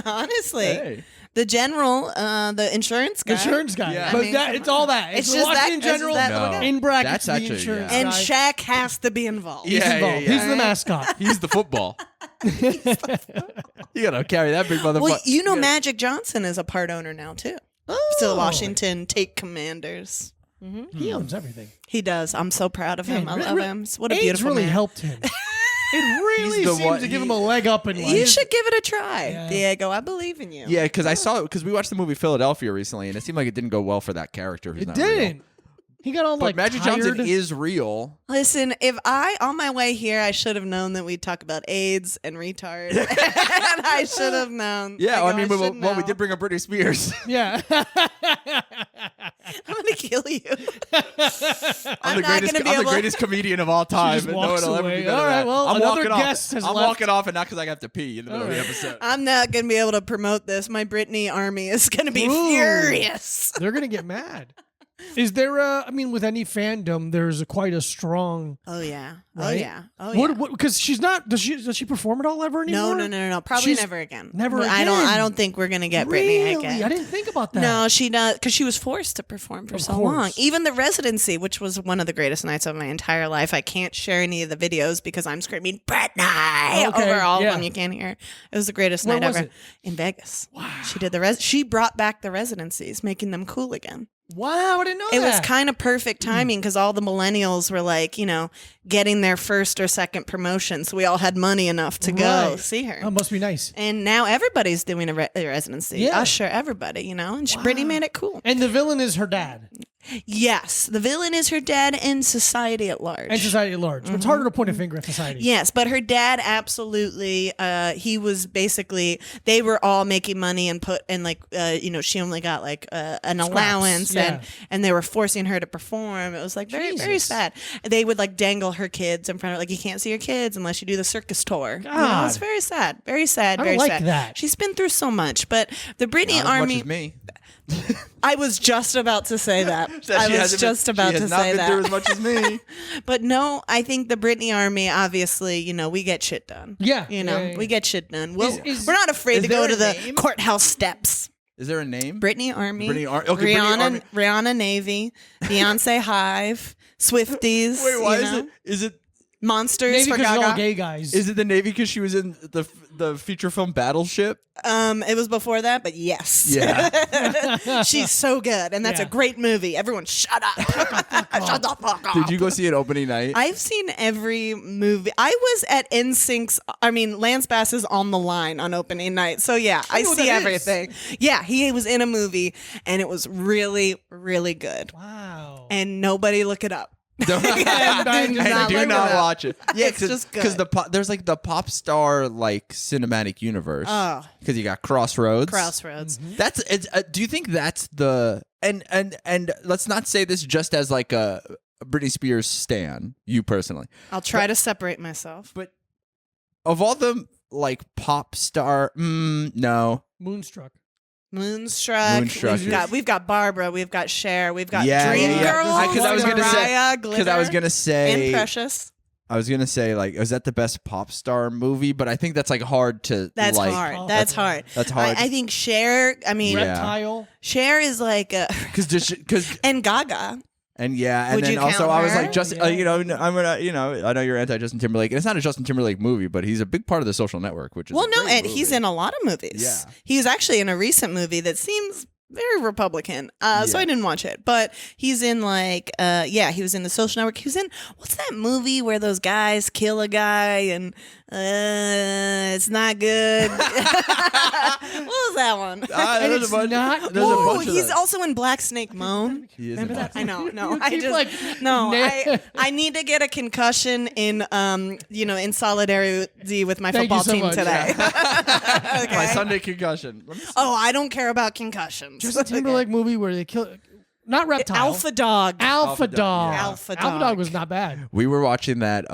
Honestly,
Hey.
the general, the insurance guy.
insurance guy.
Yeah.
But
I mean,
it's all that.
It's
the
just that-
Washington
it's just
General
that
little guy.
in brackets.
That's
the
actually-
insurance
yeah.
And
guy.
Shaq has to be involved.
He's
Yeah,
involved.
yeah,
He's
yeah.
the mascot.
He's the football. You gotta carry that big motherfucker.
Well, you know, Magic Johnson is a part owner now too. So the Washington Take Commanders.
He owns everything.
He does. I'm so proud of him.
Man,
I love him. What a
AIDS
beautiful
really
man.
helped him. It really
He's the
seems
one-
to give him a leg up in life.
You should give it a try,
Yeah.
Diego. I believe in you.
Yeah, because I saw it because we watched the movie Philadelphia recently, and it seemed like it didn't go well for that character. Who's
It
not real.
didn't. He got all
But
like
Magic
tired.
Johnson is real.
Listen, if on my way here, I should have known that we'd talk about AIDS and retard. And I should have known.
Yeah,
I
I mean,
should
well, we
know.
did bring up Britney Spears.
Yeah.
I'm gonna kill you.
I'm
not gonna be
the
able-
greatest comedian of all time.
just
and
walks
no one will ever
away.
be better
All
than
right,
that.
well,
I'm
another
walking off.
guest has
I'm
left.
walking off, and not because I have to pee in the middle of the
right.
episode.
I'm not gonna be able to promote this. My Britney army is gonna be
Ooh.
furious.
They're gonna get mad. Is there a? I mean, with any fandom, there's quite a strong.
Oh yeah. Oh
Right?
yeah. Oh yeah.
What? Because she's not. Does she perform at all ever
No,
anymore?
no. Probably
She's-
never again.
never
I
again.
don't think we're gonna get
Really?
Britney again.
I didn't think about that.
No, she does because she was forced to perform for
Of
so
course.
long. Even the residency, which was one of the greatest nights of my entire life. I can't share any of the videos because I'm screaming Britney
Okay,
over all
yeah.
of them. You can't hear. It was the greatest
Where
night
was
ever
it?
in Vegas. Wow. She did she brought back the residencies, making them cool again.
Wow, I didn't know
It
that.
was kind of perfect timing because all the millennials were like, getting their first or second promotion. So we all had money enough to go
Right.
see her.
Oh, must be nice.
And now everybody's doing a residency.
Yeah.
Usher, everybody, and Britney made it cool.
And the villain is her dad
Yes, the villain is her dad and society at large.
and society at large. It's harder to point a finger at society.
Yes, but her dad absolutely. He was basically. They were all making money and she only got like an allowance
yeah.
and they were forcing her to perform. It was like very very
Jesus.
sad. They would like dangle her kids in front of you can't see your kids unless you do the circus tour.
God.
It's very sad. Very sad.
I
Very
don't like
sad.
that.
She's been through so much, but the Britney
Not
Army.
as much as me.
I was just about to say that.
That
I
she
was
hasn't
just
been,
about
she
to
has not
say
been through
that.
as much as me.
But no, I think the Britney Army, obviously, we get shit done.
Yeah,
We get shit done. We're not
is
afraid to go
there
to
a
the
name?
courthouse steps.
Is there a name?
Britney Army,
Okay, Britney Army.
Rihanna Navy, Beyonce Hive, Swifties.
Wait, why is it? Is it?
Monsters
Maybe
for
because it's all
Gaga?
gay guys.
Is it the Navy because she was in the feature film Battleship?
It was before that, but yes.
Yeah.
She's so good, and that's
Yeah.
a great movie. Everyone, shut up. Shut the fuck up.
Did you go see it opening night?
I've seen every movie. I was at NSYNC's. Lance Bass is on the line on opening night. So yeah, I
know what
see
that is.
everything. Yeah, he was in a movie, and it was really, really good.
Wow.
And nobody look it up.
Don't-
Do
I
not
do
look
not
it up.
watch it. Yeah,
It's just good.
because there's like the pop star like cinematic universe.
Oh.
Because you got Crossroads.
Crossroads.
That's. Do you think that's the and let's not say this just as like a Britney Spears stan. You personally,
I'll try to separate myself.
but of all the like pop star, no.
Moonstruck.
Moonstruck.
Moonstruck
We've got Barbara. We've got Cher. We've got
Yeah,
Dream
yeah, yeah.
Girls.
Because I was gonna say-
Mariah,
Because I was
Glitter,
gonna say
and Precious.
I was gonna say, like, is that the best pop star movie? But I think that's like hard to.
That's
like,
hard. That's hard.
That's hard.
I think Cher. I mean,
Yeah.
Reptile.
Cher is like,
Because
and Gaga.
and yeah, and
Would
then
you
also
count
I was
her?
like, I'm gonna, I know you're anti Justin Timberlake, and it's not a Justin Timberlake movie, but he's a big part of The Social Network, which is
Well,
a
no,
great
and
movie.
he's in a lot of movies.
Yeah.
He was actually in a recent movie that seems very Republican. So I didn't watch it. But he's in like he was in The Social Network. He was in what's that movie where those guys kill a guy and it's not good. What was that one?
There's
It's
a bunch.
not-
There's a
Oh,
bunch of
he's
that.
also in Black Snake Moan.
He is
Remember
in
that?
Black
I know. No,
You
I
keep,
just
like,
I need to get a concussion in in solidarity with my
Thank you
football
so
team
much.
today.
My Sunday concussion. Let me see.
Oh, I don't care about concussions.
Justin Timberlake movie where they kill, not Reptile.
Alpha Dog.
Alpha Dog.
yeah.
Alpha
Alpha
Dog.
Dog was not bad.
We were watching that.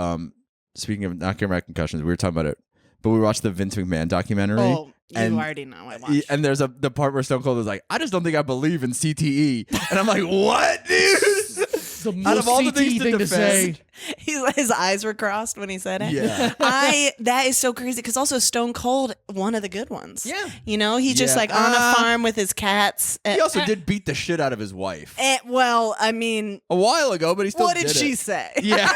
Speaking of not caring about concussions, we were talking about it, but we watched the Vince McMahon documentary.
Oh, you
and-
already know I watched.
And there's the part where Stone Cold is like, I just don't think I believe in CTE, and I'm like, what, dude?
The
Out of
most
all the
CTE
things to
thing to
defend-
say.
His eyes were crossed when he said it.
Yeah.
That is so crazy because also Stone Cold, one of the good ones.
Yeah.
He just
Yeah.
like on a farm with his cats.
He also did beat the shit out of his wife
Well, I mean,
a while ago, but he still
what did
did
she
it.
say?
Yeah,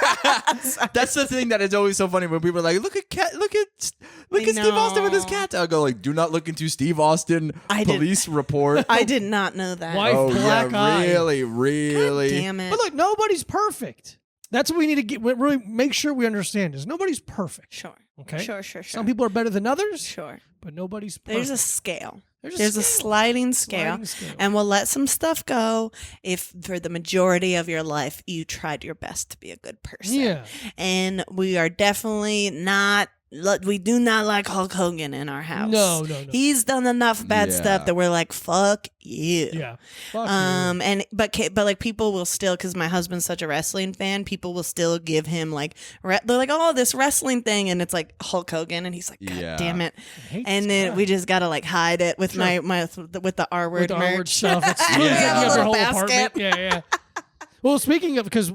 that's the thing that is always so funny when people are like, "Look at Steve Austin with his
know.
cats." I'll go like, "Do not look into Steve Austin
I did-
police report."
I did not know that.
Wife,
oh
black
yeah,
eye.
really.
Damn it.
But look, nobody's perfect. That's what we need to get. Really make sure we understand is nobody's perfect.
Sure.
Okay.
Sure.
Some people are better than others,
Sure.
but nobody's perfect.
There's a scale.
There's a
There's a
scale.
sliding scale,
Sliding scale.
and we'll let some stuff go if for the majority of your life you tried your best to be a good person.
Yeah.
And we are definitely not. We do not like Hulk Hogan in our house.
No.
He's done enough bad
Yeah.
stuff that we're like, fuck you.
Yeah. Fuck you.
But like people will still, because my husband's such a wrestling fan, people will still give him like they're like, oh, this wrestling thing, and it's like Hulk Hogan, and he's like, God
Yeah.
damn it,
hate
and
this
then
guy.
we just gotta like hide it with my with the R word
With the
merch.
R-word stuff. It's
Yeah.
you
Yeah,
have
a
your
little
whole
basket.
apartment. Yeah. Well, speaking of, because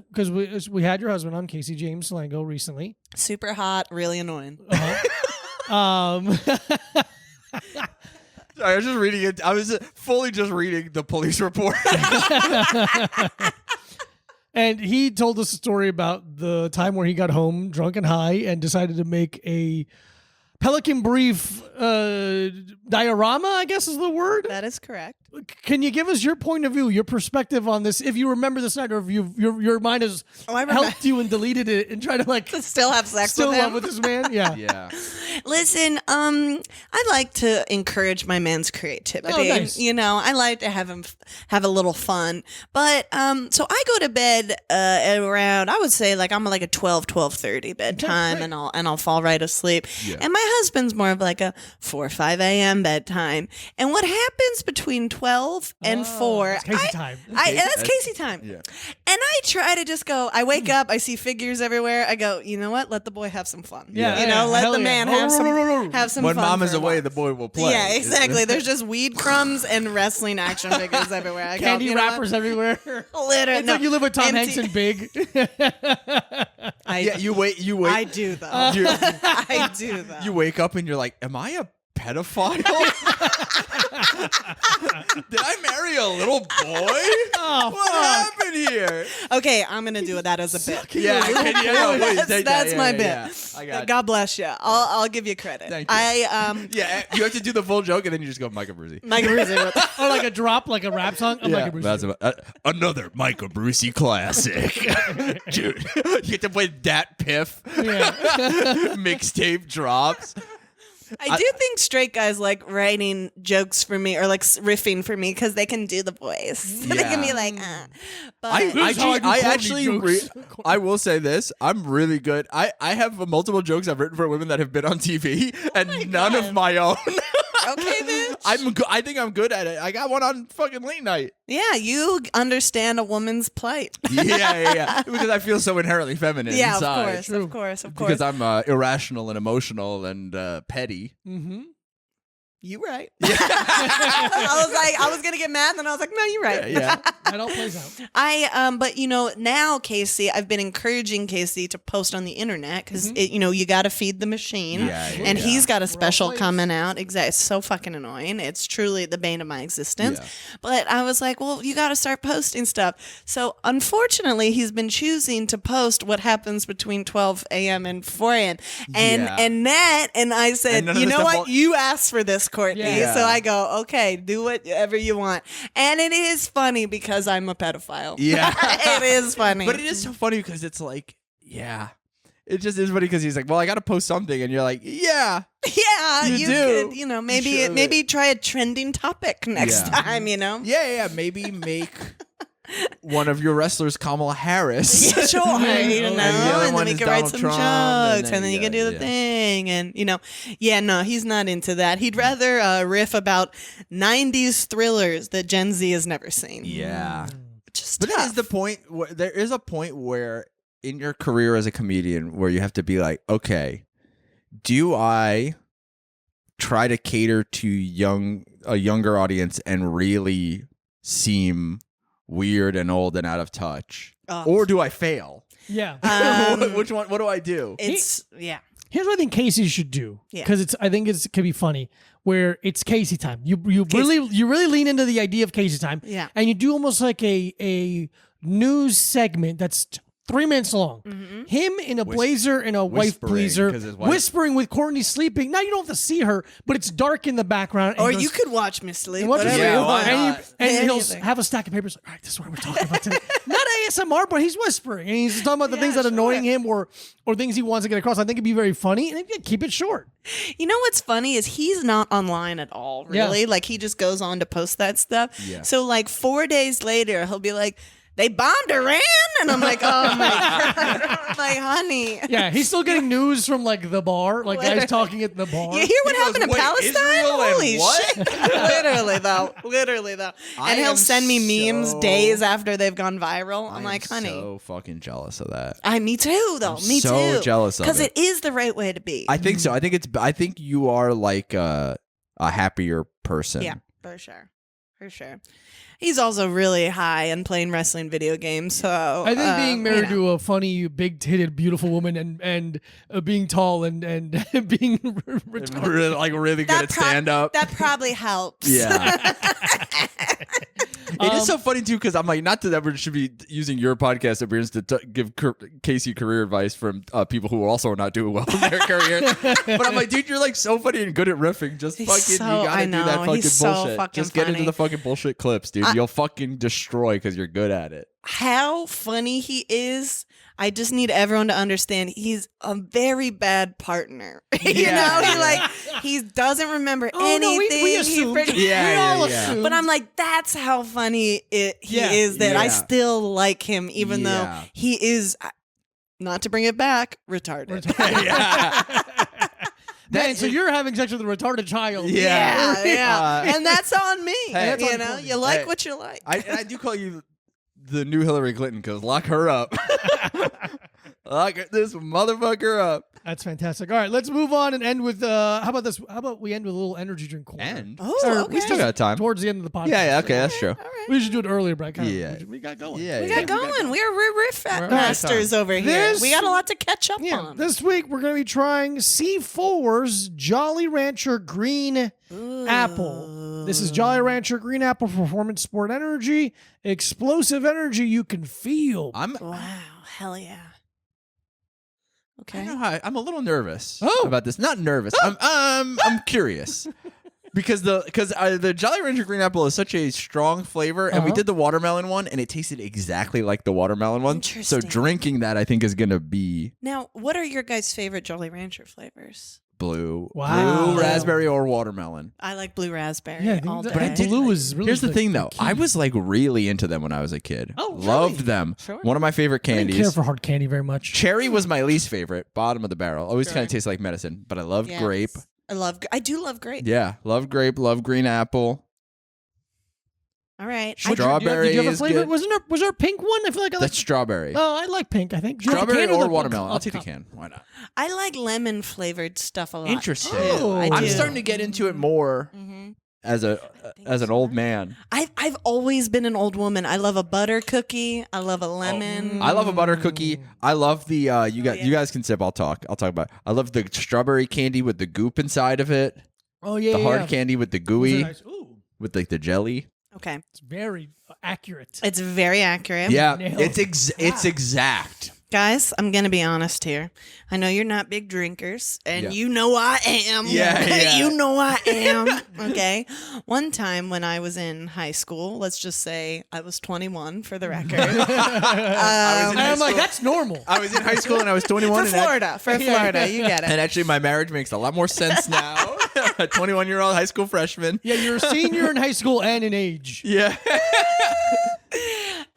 we had your husband on, Casey James Lango, recently.
Super hot, really annoying.
Sorry, I was just reading it. I was fully just reading the police report.
And he told us a story about the time where he got home drunk and high and decided to make a Pelican Brief diorama, I guess is the word.
That is correct.
Can you give us your point of view, your perspective on this? If you remember this night, or if your mind has
Oh, I remember.
helped you and deleted it and try to like
Still have sex
still
with
love
him.
with this man? Yeah.
yeah.
Listen, I like to encourage my man's creativity.
Oh, nice.
I like to have him have a little fun. But so I go to bed at around, I would say like I'm like a 12:30 bedtime,
great.
and I'll fall right asleep.
Yeah.
And my husband's more of like a 4 or 5 a.m. bedtime. And what happens between 12 and 4?
It's Casey time.
That's Casey time.
Yeah.
And I try to just go, I wake up, I see figures everywhere. I go, you know what? Let the boy have some fun.
Yeah.
Let
Hell
the
yeah.
man have some
When
fun.
mom is
for a
away,
while.
the boy will play.
Yeah, exactly. There's just weed crumbs and wrestling action figures everywhere. I go,
Candy
you know what?
wrappers everywhere.
Literally.
It's like you live with Tom
empty-
Hanks and Big.
Yeah, you wait.
I do though.
You,
I do though.
you wake up and you're like, am I a pedophile? Did I marry a little boy? What happened here?
Okay, I'm gonna do that as a bit.
Yeah, can you, no, please,
That's,
take
that's
that.
my
Yeah,
bit.
yeah. I got
God bless you. I'll give you credit.
Thank you. Yeah, you have to do the full joke and then you just go Micah Brucey.
Mike Rizzi.
Or like a drop, like a rap song. I'm like a Bruce
that's
Lee.
another Micah Brucey classic. Dude, you get to play that Piff
Yeah.
mixtape drops.
I do think straight guys like writing jokes for me or like riffing for me because they can do the voice. They can be
Yeah.
like, But
I
This is how I do Courtney
actually,
jokes.
I will say this. I'm really good. I have multiple jokes I've written for women that have been on TV and none of my own.
okay, bitch.
I think I'm good at it. I got one on fucking late night.
Yeah, you understand a woman's plight.
Yeah. Because I feel so inherently feminine
Yeah,
inside.
of course.
Because I'm irrational and emotional and petty.
Mm-hmm.
You right. I was gonna get mad, and then I was like, no, you're right.
Yeah.
That all plays out.
But now Casey, I've been encouraging Casey to post on the internet because you got to feed the machine. And he's got a special coming out. Exactly, it's so fucking annoying. It's truly the bane of my existence.
Yeah.
But I was like, well, you got to start posting stuff. So unfortunately, he's been choosing to post what happens between 12 a.m. and 4 a.m. And I said,
And
you know what? You asked for this, Courtney.
Yeah.
So I go, okay, do whatever you want. And it is funny because I'm a pedophile.
Yeah.
It is funny.
But it is so funny because it's like, yeah. It just is funny because he's like, well, I got to post something. And you're like, yeah.
Yeah,
You
you
do.
could, maybe try a trending topic next time,
Yeah. Maybe make one of your wrestlers Kamala Harris.
Yeah, sure.
And the other
And
one
then we
is
can write
Donald
some
Trump,
jokes, and then you can do the
yeah.
thing. And, no, he's not into that. He'd rather riff about 90s thrillers that Gen Z has never seen.
Yeah.
Just
But
tough.
it is the point there is a point where in your career as a comedian where you have to be like, okay, do I try to cater to a younger audience and really seem weird and old and out of touch? Or do I fail?
Yeah.
Which one? What do I do?
It's,
Here's what I think Casey should do.
Yeah.
Because I think it could be funny where it's Casey time. You really lean into the idea of Casey time.
Yeah.
And you do almost like a news segment that's 3 minutes long. Him in a blazer and a wife
whispering,
pleaser,
'cause his wife-
whispering with Courtney sleeping. Now you don't have to see her, but it's dark in the background. and
Or
he goes,
you could watch me sleep.
and what
Whatever
does he
you
do?
want.
And he'll
Anything.
have a stack of papers. Like, all right, this is what we're talking about today. Not ASMR, but he's whispering. And he's talking about the things that are annoying him or things he wants to get across. I think it'd be very funny. And again, keep it short.
You know what's funny is he's not online at all, really.
Yeah.
Like, he just goes on to post that stuff.
Yeah.
So, 4 days later, he'll be like, they bombed Iran? And I'm like, oh, my God. I'm like, honey.
Yeah, he's still getting news from the bar, guys talking at the bar.
You hear what happened in
"Wait,
Palestine?
Israel and
Holy
what?"
shit. Literally, though.
I
And he'll
am
send me memes
so-
days after they've gone viral. I'm
I am
like, honey.
so fucking jealous of that.
Me too, though.
I'm
Me
so
too.
jealous of
Because
it.
it is the right way to be.
I think so. I think you are like a happier person.
Yeah, for sure. For sure. He's also really high and playing wrestling video games. So
I think being married to a funny, big-titted, beautiful woman and being tall and being retarded.
Really good at stand up.
That probably helps.
Yeah. It is so funny too because I'm like, not that we should be using your podcast appearance to give Casey career advice from people who also are not doing well in their career. But I'm like, dude, you're like so funny and good at riffing. Just
He's
fucking,
so-
you gotta
I
do
know.
that fucking
He's so
bullshit.
fucking
Just get into
funny.
the fucking bullshit clips, dude. You'll fucking destroy because you're good at it.
How funny he is. I just need everyone to understand he's a very bad partner.
Yeah.
He doesn't remember
Oh, no,
anything.
we
He
assumed.
forget-
We all
yeah.
assumed.
But I'm like, that's how funny he
Yeah.
is that I
Yeah.
still like him, even though
Yeah.
he is, not to bring it back, retarded.
Yeah.
Man, so you're having sex with a retarded child.
Yeah.
Yeah. And that's on me.
Hey.
That's on
you know,
Courtney.
you like
Hey.
what you like.
I do call you the new Hillary Clinton because lock her up. Lock this motherfucker up.
That's fantastic. All right, let's move on and end with, how about this? How about we end with a little energy drink corner?
And
Oh,
Or
okay.
we still got time.
Towards the end of the podcast.
Yeah, okay, that's true.
All right.
We should do it earlier, but I kind of,
Yeah.
we got going.
Yeah,
We
yeah.
got going. We're riff
We're right
masters over here.
This-
We got a lot to catch up
Yeah,
on.
this week we're going to be trying C4's Jolly Rancher Green Apple. This is Jolly Rancher Green Apple Performance Sport Energy. Explosive energy you can feel.
I'm
Wow, hell yeah.
I
Okay.
don't know how I'm a little nervous
Oh.
about this. Not nervous. I'm curious. Because the Jolly Rancher Green Apple is such a strong flavor, and we
Uh-huh.
did the watermelon one, and it tasted exactly like the watermelon one. So
Interesting.
drinking that, I think, is gonna be
Now, what are your guys' favorite Jolly Rancher flavors?
blue,
Wow.
blue raspberry or watermelon.
I like blue raspberry
Yeah, I think
all
that-
day.
But I did-
blue is really
Here's the thing, though.
key.
I was like really into them when I was a kid.
Oh, really?
Loved them.
Sure.
One of my favorite
I didn't
candies.
care for hard candy very much.
Cherry was my least favorite. Bottom of the barrel. Always
Sure.
kind of tastes like medicine. But I loved
Yes.
grape.
I do love grape.
Yeah, love grape. Love green apple.
All right.
Strawberry
Did you have a
is
flavor?
good.
Was there a pink one? I feel like I like.
That's strawberry.
Oh, I like pink. I think Do you like the
Strawberry
can
or
the
watermelon. I'll
up
take the
top?
can. Why not?
I like lemon flavored stuff a lot.
Interesting.
Oh.
I
I'm
do.
starting to get into it more as an old man.
I've always been an old woman. I love a butter cookie. I love a lemon.
I love a butter cookie. I love the you guys can sip. I'll talk about it. I love the strawberry candy with the goop inside of it.
Oh yeah,
The hard candy with the
Those are
gooey
nice. Ooh,
with like the jelly.
Okay.
it's very accurate.
It's very accurate.
Yeah,
nailed
it's
it.
it's exact.
Guys, I'm going to be honest here. I know you're not big drinkers, and
Yeah.
you know I am.
Yeah.
You know I am. Okay. One time when I was in high school, let's just say I was 21 for the record.
I was in
And
high
I'm like,
school.
that's normal.
I was in high school and I was 21.
For Florida. You get it.
And actually, my marriage makes a lot more sense now. A 21-year-old high school freshman.
Yeah, you're a senior in high school and in age.
Yeah.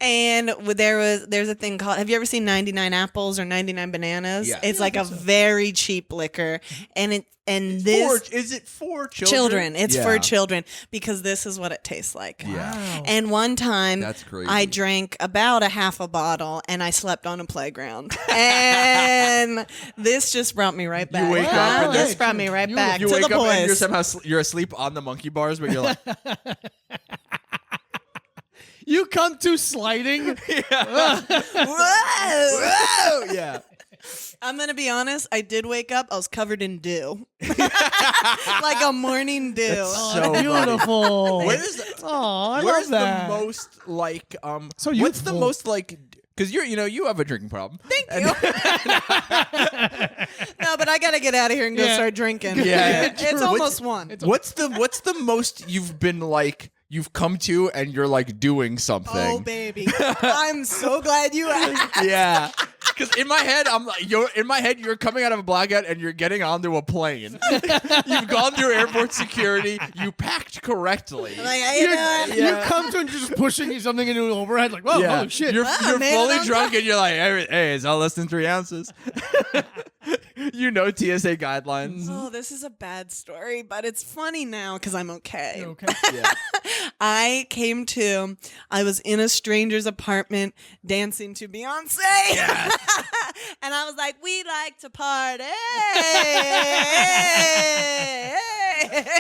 And there's a thing called, have you ever seen 99 apples or 99 bananas?
Yeah.
It's like a very cheap liquor, and this
Is it for children?
It's
Yeah.
for children, because this is what it tastes like.
Yeah.
Wow.
And one time,
That's crazy.
I drank about a half a bottle, and I slept on a playground. And this just brought me right back.
wake up and
This
then-
brought me right
you-
back
You
to
wake
the
up and you're
boys.
somehow you're asleep on the monkey bars, but you're like,
You come to sliding.
Whoa!
oh yeah.
I'm gonna be honest. I did wake up. I was covered in dew, like a morning dew.
That's
Oh,
so
beautiful.
What is
Oh, I
Where's
love that.
the most like
So
what's the
youthful.
most like because you have a drinking problem.
Thank you. No, but I gotta get out of here and go
Yeah.
start drinking.
Yeah.
It's
True.
almost one.
What's the most you've been like you've come to and you're like doing something?
Oh baby, I'm so glad you asked.
Yeah. Because in my head, you're coming out of a blackout and you're getting onto a plane. You've gone through airport security. You packed correctly.
Like, how you doing?
You come to and just pushing something into an overhead, like, whoa,
Yeah.
holy shit.
You're
Wow, made it
fully
on
drunk and you're like, hey, it's all less than 3 ounces. You know TSA guidelines.
Oh, this is a bad story, but it's funny now because I'm okay.
You okay?
Yeah.
I was in a stranger's apartment dancing to Beyonce.
Yes.
And I was like, we like to party.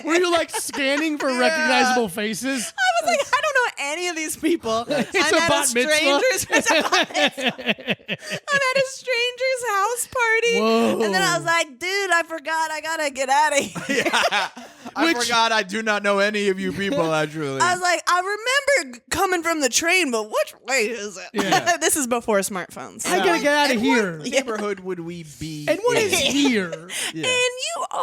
Were you like scanning for recognizable faces?
I was like, I don't know any of these people.
It's
I'm
a
at
bat mitzvah.
it's a bat mitzvah. I'm at a stranger's house party.
Whoa.
And then I was like, dude, I forgot. I got to get out of here.
Yeah. I forgot I do not know any of you people, actually.
I was like, I remember coming from the train, but which way is it?
Yeah.
This is before smartphones.
I gotta get out of here.
What neighborhood would we be
And what
in?
is here?
Yeah.
And you are.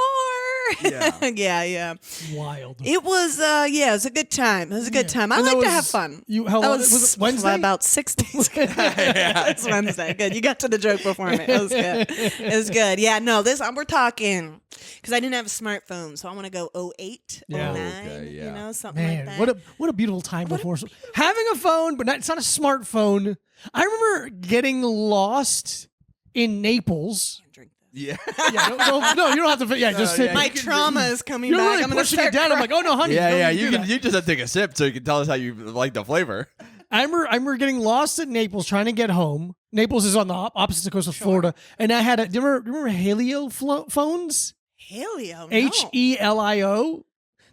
Yeah.
yeah.
Wild.
It was, it was a good time. It was a good time. I
And that
like to
was-
have fun.
How
That
long was it? Wednesday?
About 6 days ago. It's Wednesday. Good. You got to the joke before me. It was good. It was good. Yeah, no, we're talking, because I didn't have a smartphone, so I want to go 08,
Yeah.
09,
Okay, yeah.
something like
Man,
that.
what a beautiful time before. Having a phone, but it's not a smartphone. I remember getting lost in Naples.
Drink this.
Yeah.
Yeah, no, you don't have to. Yeah, just
yeah,
sit.
My
you can-
trauma is coming
You're
back.
really
I'm gonna
pushing it
start
down. I'm like, oh no, honey.
Yeah,
don't
yeah.
do
You
that.
just have to take a sip so you can tell us how you like the flavor.
I remember getting lost in Naples trying to get home. Naples is on the opposite coast of Florida, and I had do you remember Helio phones?
Helio. No.
HELIO.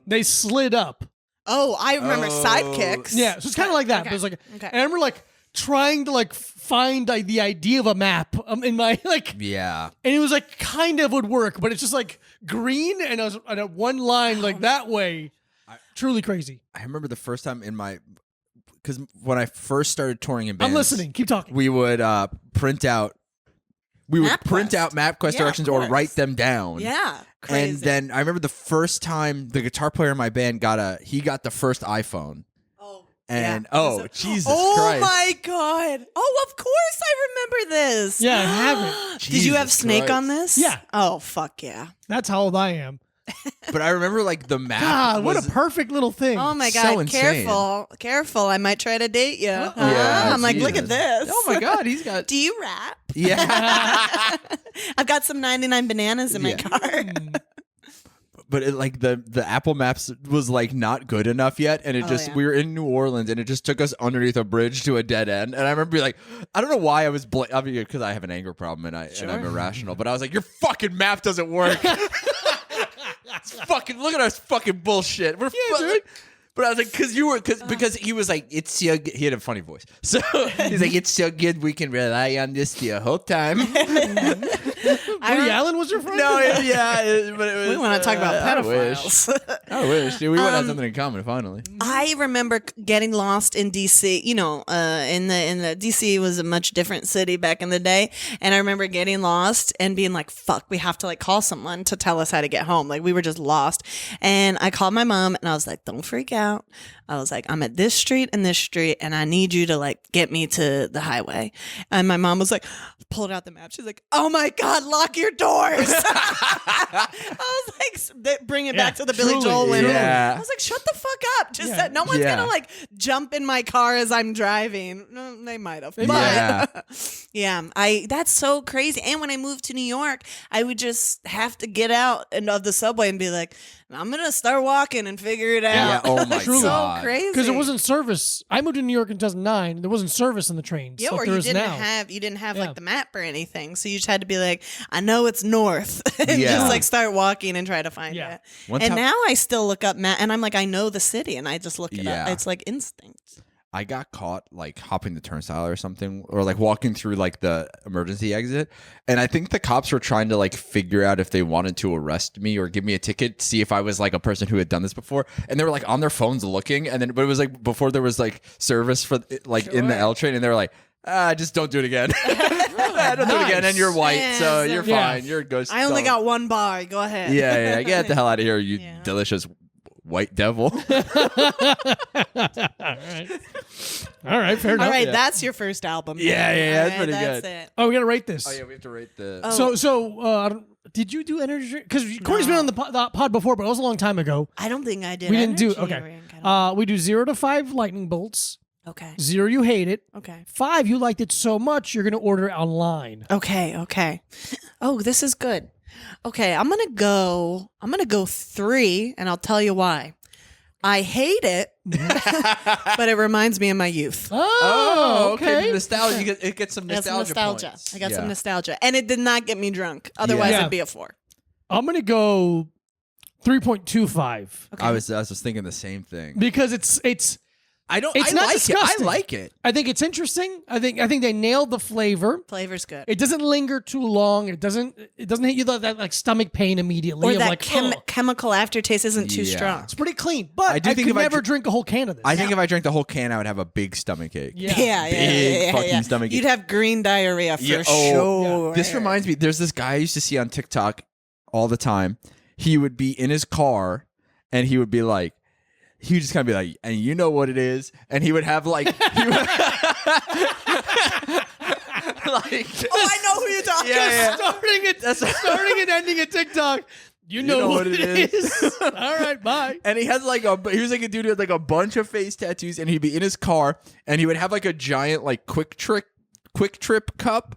They slid up.
Oh, I remember
Oh.
sidekicks.
Yeah, so it's kind of like that.
Okay.
But it was like,
Okay.
and I remember like trying to like find like the idea of a map in my like,
Yeah.
and it was like kind of would work, but it's just like green, and I was on a one line like that way. Truly crazy.
I remember the first time because when I first started touring in bands,
I'm listening. Keep talking.
we would print out
MapQuest.
MapQuest
Yeah,
directions
of
or
course.
write them down.
Yeah. Crazy.
And then I remember the first time the guitar player in my band got the first iPhone.
Oh.
And
yeah.
Jesus
Oh
Christ.
my God. Oh, of course I remember this.
Yeah, I have it.
Did you have
Jesus
Snake
Christ.
on this?
Yeah.
Oh, fuck yeah.
That's how old I am.
But I remember like the map.
God, what
was,
a perfect little thing.
Oh my
So
God.
insane.
Careful. I might try to date you.
Yeah,
I'm like, look
Jesus.
at this.
Oh my God, he's got.
Do you rap?
Yeah.
I've got some 99 bananas in my
Yeah.
car.
but it, like the Apple Maps was like not good enough yet, and we were in New Orleans, and it just took us underneath a bridge to a dead end. And I remember being like, I don't know why I was because I have an anger problem and I'm irrational, but I was like, your fucking map doesn't work. Fucking look at our fucking bullshit. Dude. But I was like, because he was like, it's so good. He had a funny voice. So he's like, it's so good we can rely on this the whole time.
Woody Allen was your friend?
No, but it was.
We want to talk about pedophiles.
I wish. Dude, we would have something in common finally.
I remember getting lost in DC. You know, in the DC was a much different city back in the day, and I remember getting lost and being like, "Fuck, we have to like call someone to tell us how to get home." Like we were just lost, and I called my mom, and I was like, "Don't freak out." I was like, I'm at this street and this street, and I need you to like get me to the highway. And my mom was like, pulled out the map. She's like, oh my God, lock your doors. I was like, bring it back to the Billy Joel window.
Yeah.
I was like, shut the fuck up. Just that no one's gonna like jump in my car as I'm driving. No, they might have. That's so crazy. And when I moved to New York, I would just have to get out of the subway and be like, I'm gonna start walking and figure it out.
Yeah, oh my God.
So crazy.
Because there wasn't service. I moved to New York in 2009. There wasn't service in the trains.
Yeah,
like
or
there
you
is
didn't
now.
have like the map or anything. So you just had to be like, I know it's north. And just like start walking and try to find it. Now I still look up map and I'm like, I know the city and I just look it up. It's like instinct.
I got caught like hopping the turnstile or something, or like walking through like the emergency exit, and I think the cops were trying to like figure out if they wanted to arrest me or give me a ticket, see if I was like a person who had done this before, and they were like on their phones looking, and then but it was like before there was like service for like in the L train, and they were like, just don't do it again. Don't do it again, and you're white, so you're fine. You're a ghost.
I only got one bar. Go ahead.
Yeah, get the hell out of here, you delicious white devil.
All right, fair enough.
All right, that's your first album.
That's pretty
that's
good.
It.
Oh, we got to rate this.
Oh yeah, we have to rate the.
Did you do energy drink? Because Courtney's been on the pod before, but it was a long time ago.
I don't think I did.
We didn't do
energy
okay.
drink.
We do 0 to 5 lightning bolts.
Okay.
0, you hate it.
Okay.
5, you liked it so much you're gonna order it online.
Okay. Oh, this is good. Okay, I'm gonna go 3, and I'll tell you why. I hate it, but it reminds me of my youth.
Oh, okay.
Nostalgia. It gets some nostalgia. Points.
I got some nostalgia, and it did not get me drunk. Otherwise, it'd be a 4.
I'm gonna go 3.25.
Okay.
I was thinking the same thing
Because it's
I don't.
It's
I
not
like
disgusting.
it. I like it.
I think it's interesting. I think they nailed the flavor.
Flavor's good.
It doesn't linger too long. It doesn't hit you that like stomach pain immediately.
Or that
like,
chemical aftertaste isn't too strong.
It's pretty clean, but I
think
could
if I
never drink a whole can of this.
I think if I drank the whole can, I would have a big stomach ache.
Yeah.
Fucking stomach ache.
You'd have green diarrhea for sure.
This reminds me. There's this guy I used to see on TikTok all the time. He would be in his car, and he would be like. He would just kind of be like, and you know what it is, and he would have like,
I know who you're talking about.
Starting and ending a TikTok. You know what it is. All right, bye.
And he has like he was like a dude who had like a bunch of face tattoos, and he'd be in his car, and he would have like a giant like quick trip cup.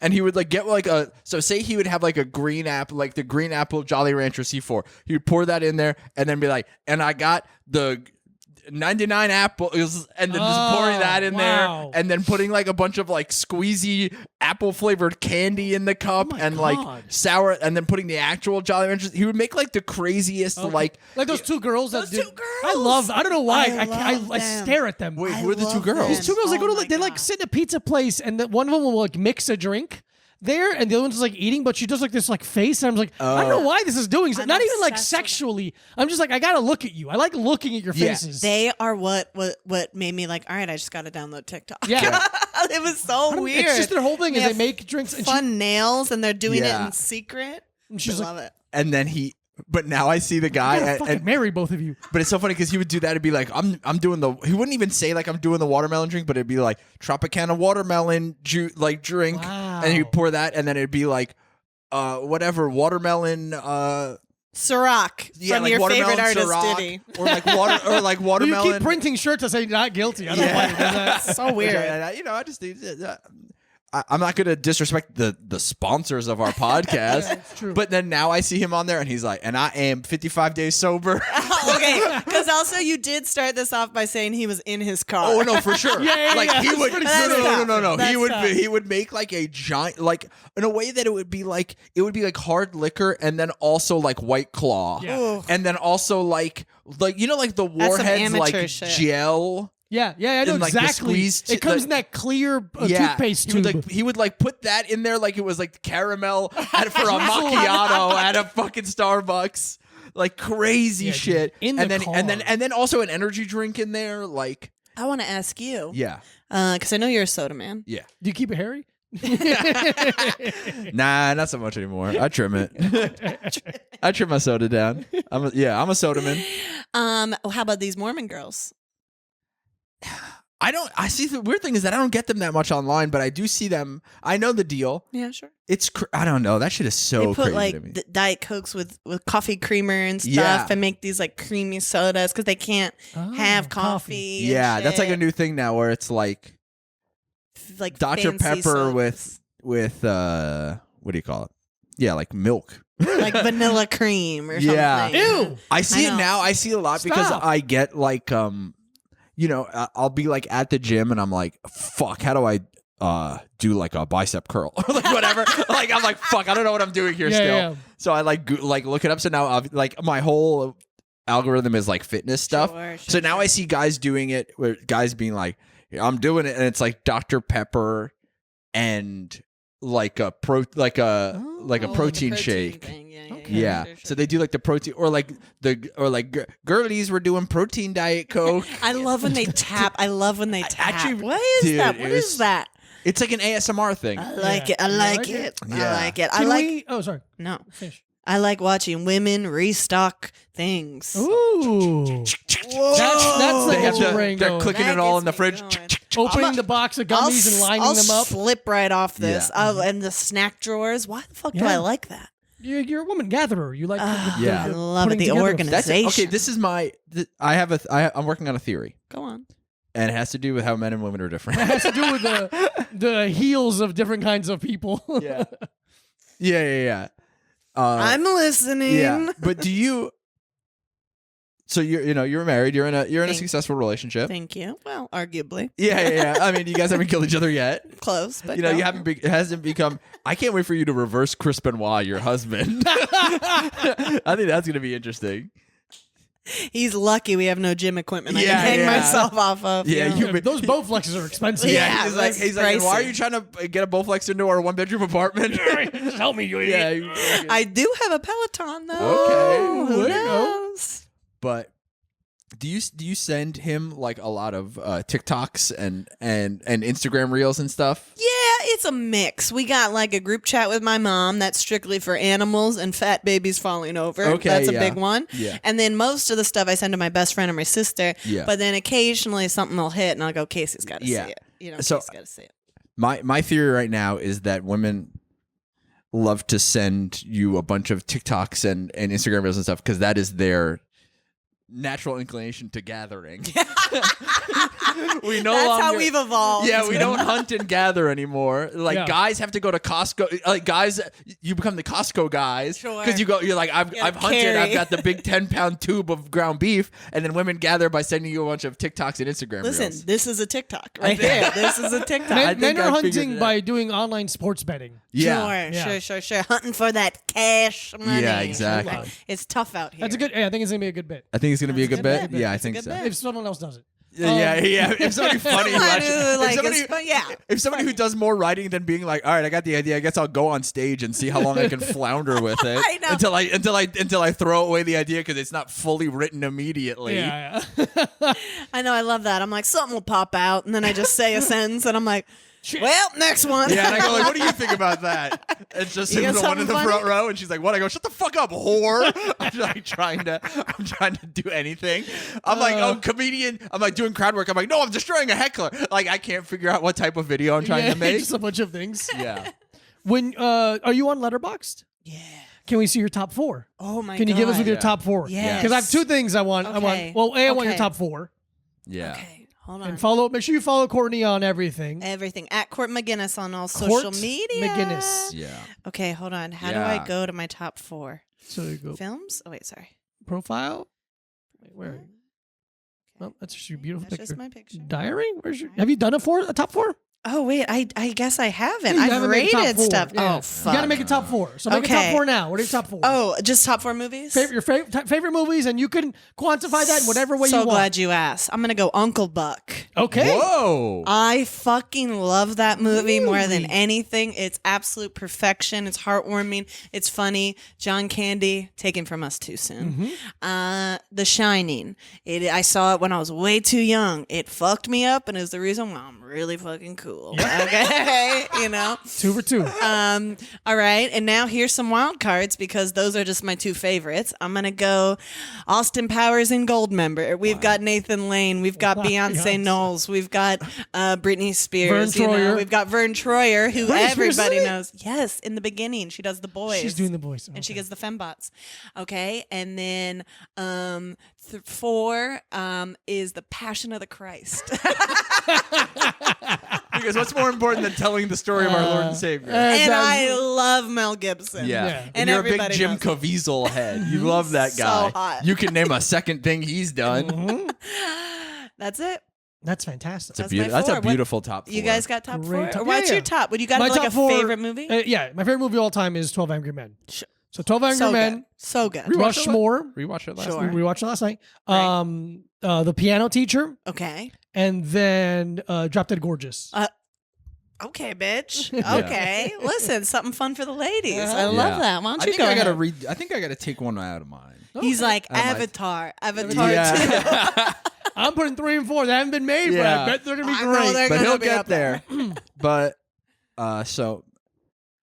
And he would like get like so say he would have like a green apple, like the green apple Jolly Rancher C4. He would pour that in there and then be like, and I got the 99 apples, and then just pouring that in there, and then putting like a bunch of like squeezy apple flavored candy in the cup, and like sour, and then putting the actual Jolly Ranchers. He would make like the craziest like
those two girls.
Those two girls.
I don't know why. I stare at them.
Wait, who are the two girls?
These two girls they like sit in a pizza place, and one of them will like mix a drink there, and the other one's just like eating, but she does like this like face, and I'm like, I don't know why this is doing so. Not even like sexually. I'm just like, I gotta look at you. I like looking at your faces.
They are what made me like, all right, I just gotta download TikTok.
Yeah.
It was so weird.
It's just their whole thing is they make drinks and
fun nails, and they're doing it in secret.
And she's
love it.
And then but now I see the guy
and marry both of you.
But it's so funny because he would do that and be like, I'm doing he wouldn't even say like I'm doing the watermelon drink, but it'd be like Tropicana watermelon like drink.
Wow.
And he'd pour that, and then it'd be like whatever watermelon
Ciroc from
like
your favorite artist
Ciroc,
Diddy.
or like watermelon.
You keep printing shirts that say not guilty. I don't know why he does that.
So weird.
I just I'm not going to disrespect the sponsors of our podcast,
That's true.
but then now I see him on there and he's like, and I am 55 days sober.
Okay, because also you did start this off by saying he was in his car.
Oh no, for sure.
Yeah,
like he
that's
would.
pretty
That's tough.
No.
That's
He would make like a giant, like in a way that it would be like hard liquor and then also like White Claw,
Yeah.
and then also like you know like the
some
Warheads like
amateur shit.
gel.
Yeah, I know
And, like, the
exactly.
squeezed-
It comes
like-
in that clear
Yeah,
toothpaste
he would
tube.
he would like put that in there like it was like caramel for a macchiato at a fucking Starbucks, like crazy
Yeah, dude.
shit.
In
and
the
then
car.
and then also an energy drink in there, like
I want to ask you,
yeah,
because I know you're a soda man.
yeah.
Do you keep it hairy?
Nah, not so much anymore. I trim it. I trim my soda down. I'm a soda man.
How about these Mormon girls?
I see the weird thing is that I don't get them that much online, but I do see them. I know the deal.
Yeah, sure.
I don't know. That shit is so
They put
crazy to
like
me.
Diet Cokes with coffee creamer and stuff,
Yeah.
and make these like creamy sodas because they can't have coffee. and
Yeah, that's like a
shit.
new thing now where it's like
like
Dr.
fancy
Pepper
sodas.
with what do you call it? Yeah, like milk.
like vanilla cream or
Yeah.
something.
Ew.
I see
I
it
know.
now. I see it a lot because
Stop.
I get like I'll be like at the gym and I'm like, fuck, how do I do like a bicep curl or like whatever? Like I'm like, fuck, I don't know what I'm doing here
Yeah,
still.
yeah.
So I like look it up. So now like my whole algorithm is like fitness stuff.
Sure,
So now I see guys doing it where guys being like, I'm doing it, and it's like Dr. Pepper and like a protein shake.
thing. Yeah,
Okay.
Yeah.
sure, sure.
So they do like the protein or like girlies were doing protein Diet Coke.
I love when they tap. I love when they tap.
actually-
What is
dude,
that? What
it was-
is that?
It's like an ASMR thing.
I like
Yeah.
it. I
You
like
like
it.
it?
I
Yeah.
like it. I
Can
like
we? Oh, sorry.
no.
Finish.
I like watching women restock things.
Ooh. That's
They
the
have
whole
to,
brain
they're
going.
clicking
That
it all
gets
in the
me
fridge.
going.
Opening the box of gummies and lining
I'll
them up.
slip right off this.
Yeah.
And the snack drawers. Why the fuck do
Yeah.
I like that?
You're a woman gatherer. You like
Yeah.
I love it.
putting
The
together-
organization.
Okay, this is my. I'm working on a theory,
Go on.
and it has to do with how men and women are different.
It has to do with the heels of different kinds of people.
yeah. Yeah.
I'm listening.
Yeah, but do you? So you're married. You're in a
Thank-
successful relationship.
Thank you. Well, arguably.
Yeah. I mean, you guys haven't killed each other yet.
Close, but
You know,
no.
you haven't. It hasn't become. I can't wait for you to reverse Chris Benoit, your husband. I think that's gonna be interesting.
He's lucky we have no gym equipment I
Yeah,
can hang
yeah.
myself off of.
Yeah,
you know?
you-
Those Bowflexes are expensive.
Yeah.
he's like,
that's
and why are
pricey.
you trying to get a Bowflex into our 1-bedroom apartment?
Just help me, you
yeah,
idiot.
I do have a Peloton though.
Okay,
Who
there you go.
knows?
But do you send him like a lot of TikToks and Instagram reels and stuff?
Yeah, it's a mix. We got like a group chat with my mom that's strictly for animals and fat babies falling over.
Okay,
That's a
yeah.
big one.
Yeah.
And then most of the stuff I send to my best friend and my sister.
Yeah.
But then occasionally something will hit and I'll go, Casey's got to
Yeah.
see it. You know,
So-
Casey's got to see it.
My theory right now is that women love to send you a bunch of TikToks and Instagram reels and stuff because that is their natural inclination to gathering. We no
That's
longer.
how we've evolved.
Yeah, we don't hunt and gather anymore. Like
Yeah.
guys have to go to Costco. Like guys, you become the Costco guys
Sure.
because you're like I've hunted.
carry.
I've got the big 10-pound tube of ground beef, and then women gather by sending you a bunch of TikToks and Instagram
Listen,
reels.
this is a TikTok right here. This is a TikTok.
I
Men,
think
men are
I figured
hunting
it
by
out.
doing online sports betting.
Yeah,
Sure. Hunting for that cash money.
Yeah, exactly.
It's tough out here.
That's a good. Yeah, I think it's gonna be a good bit.
I think it's gonna be a
That's
good
a
bet.
good bet.
Yeah, I
That's a
think
good
so.
bet.
If someone else does it.
Yeah. If somebody funny, who
Someone
actually-
who, like,
if somebody,
is fun- yeah.
if somebody who does more writing than being like, all right, I got the idea. I guess I'll go on stage and see how long I can flounder with it
I know.
until I throw away the idea because it's not fully written immediately.
Yeah.
I know, I love that. I'm like, something will pop out, and then I just say a sentence, and I'm like, well, next one.
Yeah, and I go like, "What do you think about that?" It's just
You
him,
got
the one in the
something
front
funny?
row, and she's like, "What?" I go, "Shut the fuck up, whore!" I'm like trying to do anything. I'm like, "Oh, comedian." I'm like doing crowd work. I'm like, "No, I'm destroying a heckler." Like I can't figure out what type of video I'm trying
Yeah,
to make.
just a bunch of things.
Yeah.
When are you on Letterboxd?
Yeah.
Can we see your top 4?
Oh my god.
Can you give us with your
Yeah.
top 4?
Yes.
Because I have 2 things I want.
Okay.
I want your
Okay.
top 4.
Yeah.
Okay. Hold on.
And make sure you follow Courtney on everything.
Everything at Court McGinnis on all
Court
social media.
McGinnis.
Yeah.
Okay, hold on. How do I go to my top 4
So you go
films? Oh wait, sorry.
profile. Wait, where? Are you? Oh, that's just your beautiful
That's
picture.
just my picture.
Diary? Where's your? Have you done a top 4?
Oh wait, I guess I haven't.
You
I've
haven't made a top
rated
4.
stuff.
Yeah.
Oh fuck.
You got to make a top 4. So make a top 4 now. What are your top 4?
Oh, just top 4 movies?
Your favorite movies, and you can quantify that in whatever way you
So
want.
glad you asked. I'm gonna go Uncle Buck.
Okay.
Whoa.
I fucking love that movie more than
Really?
anything. It's absolute perfection. It's heartwarming. It's funny. John Candy, taken from us too soon. The Shining. I saw it when I was way too young. It fucked me up, and is the reason why I'm really fucking cool. Okay, you know.
2 for 2.
All right, and now here's some wild cards because those are just my 2 favorites. I'm gonna go Austin Powers and Goldmember. We've got Nathan Lane. We've got Beyonce Knowles. We've got Britney Spears.
Vern Troyer.
We've got Vern Troyer, who
Britney Spears
everybody
is in it?
knows. Yes, in the beginning, she does the boys.
She's doing the voice.
And she gets the fembots. Okay, and then 4 is the Passion of the Christ.
Because what's more important than telling the story of our Lord and Savior?
And I love Mel Gibson.
Yeah.
And
And
you're a big
everybody
Jim
knows it.
Caviezel head. You love that
So
guy.
hot.
You can name a second thing he's done.
That's it.
That's fantastic.
That's my
That's
4.
a beautiful top 4.
You guys got top 4?
Great top-
Or what's
yeah,
your
yeah.
top? Would you got
My
like
top
a
4
favorite movie?
Yeah, my favorite movie of all time is 12 Angry Men. So 12 Angry
So
Men.
good. So good.
Rushmore.
Rewatched it last
Sure.
night.
We watched it last night.
Right.
The Piano Teacher,
Okay.
and then Drop Dead Gorgeous.
Okay, bitch. Okay. Listen, something fun for the ladies. I
Yeah.
love that. Why don't
I
you
think
go
I gotta
ahead?
read. I think I gotta take one out of mine.
He's like,
I might.
Avatar. Avatar 2.
Yeah.
I'm putting 3 and 4. They haven't been made, but
Yeah.
I bet they're gonna be
I know
great.
they're
But
gonna
he'll
be
get
up there.
there. But so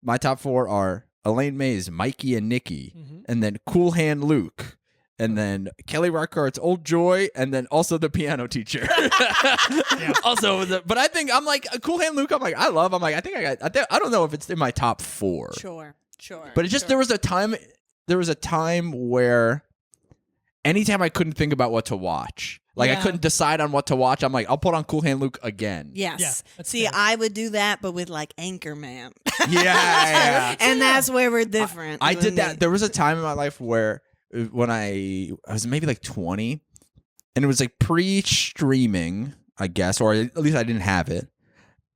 my top 4 are Elaine Mays, Mikey and Nikki, and then Cool Hand Luke, and then Kelly Reichardt's Old Joy, and then also the piano teacher. Also, but I think I'm like Cool Hand Luke. I'm like I love. I'm like I think I got. I don't know if it's in my top 4.
Sure.
But it's just there was a time. There was a time where anytime I couldn't think about what to watch, like I
Yeah.
couldn't decide on what to watch. I'm like I'll put on Cool Hand Luke again.
Yes.
Yeah, that's
See,
fair.
I would do that, but with like Anchorman.
Yeah.
And that's where we're different.
I
you
did
and
that.
me.
There was a time in my life where when I was maybe like 20 and it was like pre-streaming, I guess, or at least I didn't have it.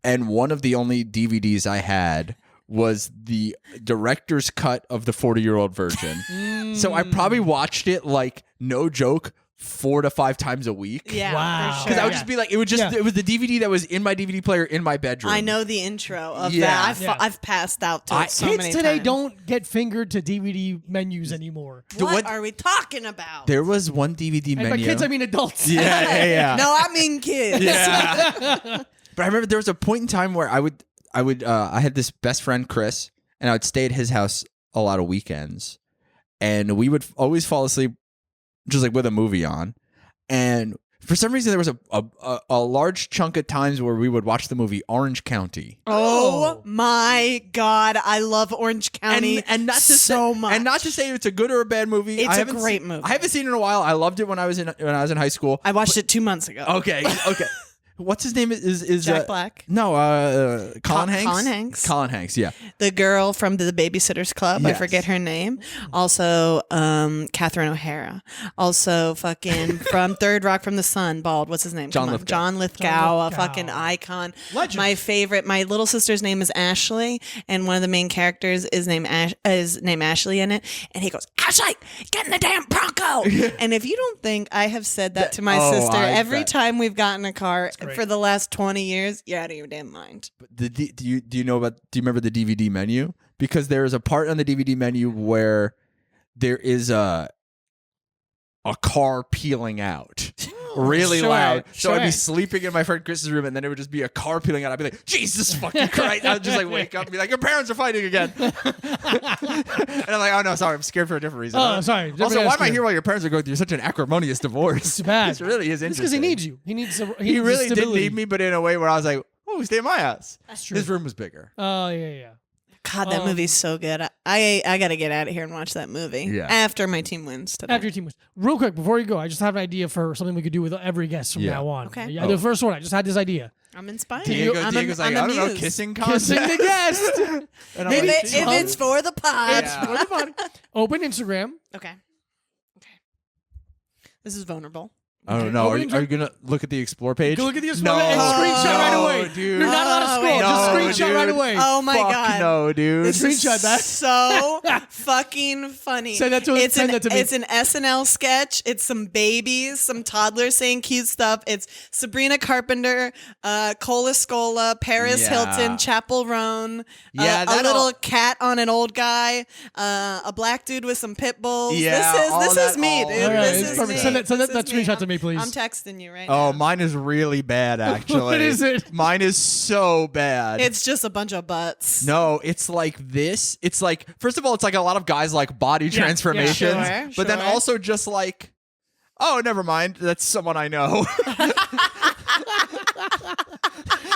And one of the only DVDs I had was the director's cut of the 40-year-old virgin. So I probably watched it like no joke 4 to 5 times a week.
Yeah.
Wow.
For sure.
Because I would just be like, it
Yeah.
was the DVD that was in my DVD player in my bedroom.
I know the intro of
Yeah.
that.
Yeah.
I've passed out to it so
Kids
many
today
times.
don't get fingered to DVD menus anymore.
What
what-
are we talking about?
There was one DVD
And
menu.
by kids, I mean adults.
yeah.
No, I mean kids.
Yeah. But I remember there was a point in time where I had this best friend, Chris, and I would stay at his house a lot of weekends. And we would always fall asleep just like with a movie on. And for some reason, there was a large chunk of times where we would watch the movie Orange County.
Oh my God, I love Orange County
And not to
so
say,
much.
And not to say it's a good or a bad movie.
It's
I
a
haven't
great
seen-
movie.
I haven't seen it in a while. I loved it when I was in high school.
I watched it 2 months ago.
Okay. What's his name? Is
Jack Black.
No, Colin Hanks.
Colin Hanks.
Colin Hanks. Yeah.
The girl from the Babysitters Club. I
Yes.
forget her name. Also, Catherine O'Hara. Also, fucking from Third Rock from the Sun. Bald. What's his name?
John
Come on.
Lithgow.
John Lithgow.
John
A
Lithgow.
fucking icon.
Legend.
My favorite. My little sister's name is Ashley, and one of the main characters is named Ashley in it. And he goes, Ashley, get in the damn Bronco. And if you don't think I have said that to my sister
I
every
bet.
time we've gotten a car
great.
for the last 20 years, you're out of your damn mind.
Do you remember the DVD menu? Because there is a part on the DVD menu where there is a car peeling out. Really
Sure,
loud. So I'd
sure.
be sleeping in my friend Chris's room, and then it would just be a car peeling out. I'd be like, Jesus fucking Christ. I'd just like wake up and be like, your parents are fighting again. And I'm like, oh no, sorry, I'm scared for a different reason.
Oh, sorry.
Also, why am I here while your parents are going through such an acrimonious divorce?
It's too bad.
This really is
It's
interesting.
because he needs you. He needs.
He
needs
really did
stability.
need me, but in a way where I was like, oh, stay in my house.
That's true.
His room was bigger.
Oh yeah.
God, that movie's so good. I got to get out of here and watch that movie.
Yeah.
After my team wins today.
After your team wins. Real quick, before you go, I just have an idea for something we could do with every guest from now on.
Okay.
Yeah, the first one, I just had this idea.
I'm inspired.
Diego's like, I don't know,
amused.
kissing contest.
Kissing the guest.
And I'm
If,
like,
it's for the pod.
It's for the fun. Open Instagram.
Okay. This is vulnerable.
oh no, are you
Open
gonna look at the explore page?
Go look at the
No,
and screenshot right away.
dude.
You're not allowed to scroll.
wait.
Just
No,
screenshot
dude.
right away.
Oh my
Fuck
God.
no, dude.
This
Screenshot
is
that.
so fucking funny.
Send that to us. Send that to me.
It's an SNL sketch. It's some babies, some toddlers saying cute stuff. It's Sabrina Carpenter, Cola Scola, Paris
Yeah.
Hilton, Chapel Roan,
Yeah,
a
that
little
all-
cat on an old guy, a black dude with some pit bulls.
Yeah, all
this
that
is me,
all-
dude.
All right,
This
it's
is
perfect.
me.
Send that
This is me.
screenshot to me, please.
I'm texting you right
Oh,
now.
mine is really bad, actually.
What is it?
Mine is so bad.
It's just a bunch of butts.
No, it's like this. It's like, first of all, it's like a lot of guys like body transformations,
Sure,
but then
sure.
also just like, oh, never mind. That's someone I know.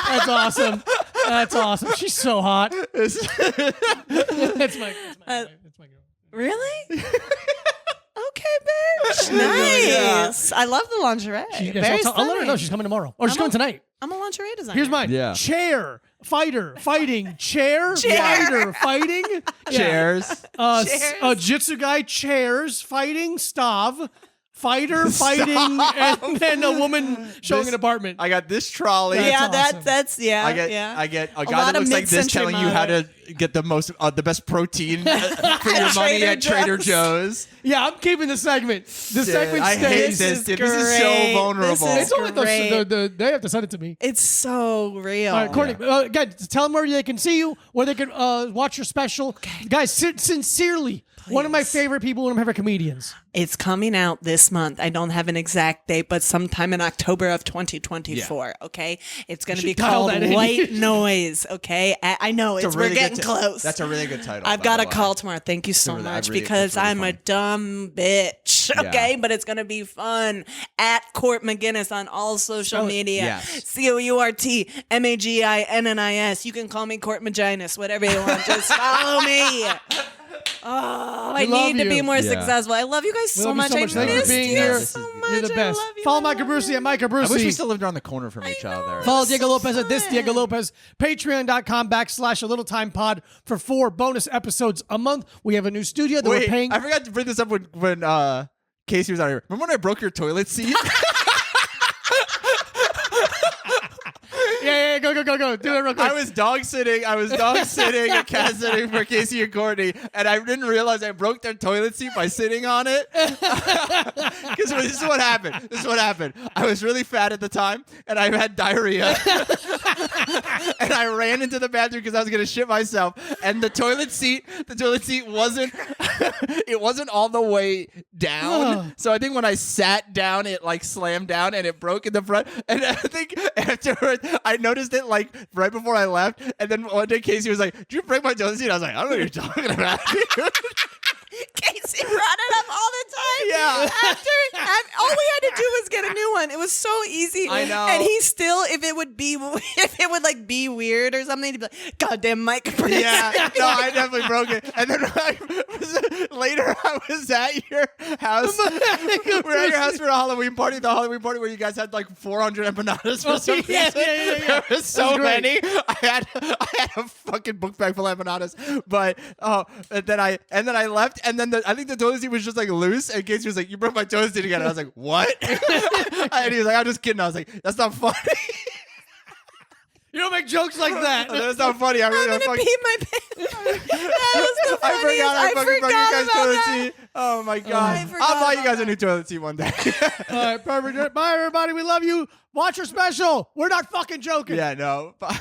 That's awesome. That's awesome. She's so hot. That's my girl.
Really? Okay, bitch. Nice. I love the lingerie. Very
I'll let her know
stunning.
she's coming tomorrow. Or she's coming tonight.
I'm a lingerie designer.
Here's mine.
Yeah.
Chair, fighter, fighting, chair,
Chair.
fighter, fighting. Yeah.
Chairs.
Chairs.
Jitsu guy, chairs, fighting, stav, fighter, fighting, and then a woman showing an apartment.
I got this trolley.
Yeah,
That's awesome.
that's yeah.
I get a
lot
guy that
of
looks like this
mid-century
telling you how to get the best protein for your money
Trader
at Trader
Joe's.
Joe's.
Yeah, I'm keeping the segment. The segment
I hate
stays.
this. Dude. This is
great.
so vulnerable.
This
It's only
great.
they have to send it to me.
It's so real.
All right, Courtney, again, tell them where they can see you, where they can watch your special. Guys, sincerely, one of my favorite people, one of my favorite comedians.
It's coming out this month. I don't have an exact date, but sometime in October of 2024. Okay, it's going to be
dial
called
that in.
White Noise. Okay, I know
It's a
we're
really
getting
good
close.
That's a really good title.
I've
by
got
the
a
way.
call tomorrow. Thank you so
Really,
much
really-
because
it's really
I'm a
fun.
dumb bitch. Okay, but it's gonna be fun. At Court Macginnis on all social media.
Yes.
CourtMaginnis. You can call me Court Macginnis, whatever you want. Just follow me. Oh, I
love
need to be
you.
more
Yeah.
successful. I love you guys
We
so
love you
much.
so
I
much. Thank you for
missed
being
you
here.
so much.
You're the
I
best.
love you.
Follow
I
Micah
love
Brucey
you.
at Micah
I wish we
Brucey.
still lived around the corner from each other.
Follow
This
Diego
is
Lopez at this
fun.
Diego Lopez. Patreon.com/a little time pod for 4 bonus episodes a month. We have a new studio that we're
Wait,
paying.
I forgot to bring this up when Casey was out here. Remember when I broke your toilet seat?
Yeah, go. Do it real quick.
I was dog sitting and cat sitting for Casey and Courtney, and I didn't realize I broke their toilet seat by sitting on it. Because this is what happened. I was really fat at the time, and I had diarrhea. And I ran into the bathroom because I was gonna shit myself. And the toilet seat wasn't it wasn't all the way down. So I think when I sat down, it like slammed down and it broke in the front. And I think afterwards I noticed it like right before I left. And then one day Casey was like, "Did you break my toilet seat?" I was like, "I don't know what you're talking about."
Casey brought it up all the time.
Yeah.
After all we had to do was get a new one. It was so easy.
I know.
And he still, if it would like be weird or something, he'd be like, "Goddamn Mike."
Yeah, no, I definitely broke it. And then later I was at your house. We were at your house for a Halloween party. The Halloween party where you guys had like 400 empanadas for some reason.
Yeah.
There was so
That's great.
many. I had a fucking book bag full of empanadas. But and then I left. And then I think the toilet seat was just like loose. And Casey was like, "You broke my toilet seat again." And I was like, "What?" And he was like, "I'm just kidding." I was like, "That's not funny."
You don't make jokes like that.
That's not funny. I
I'm
really
gonna
fucking.
pee my pants. That was the
I
funniest.
forgot I fucking broke you guys'
about
toilet
that.
seat. Oh my god!
I forgot
I'll buy you
about
guys a
that.
new toilet seat one day.
All right, perfect. Bye, everybody. We love you. Watch your special. We're not fucking joking.
Yeah, no. Bye.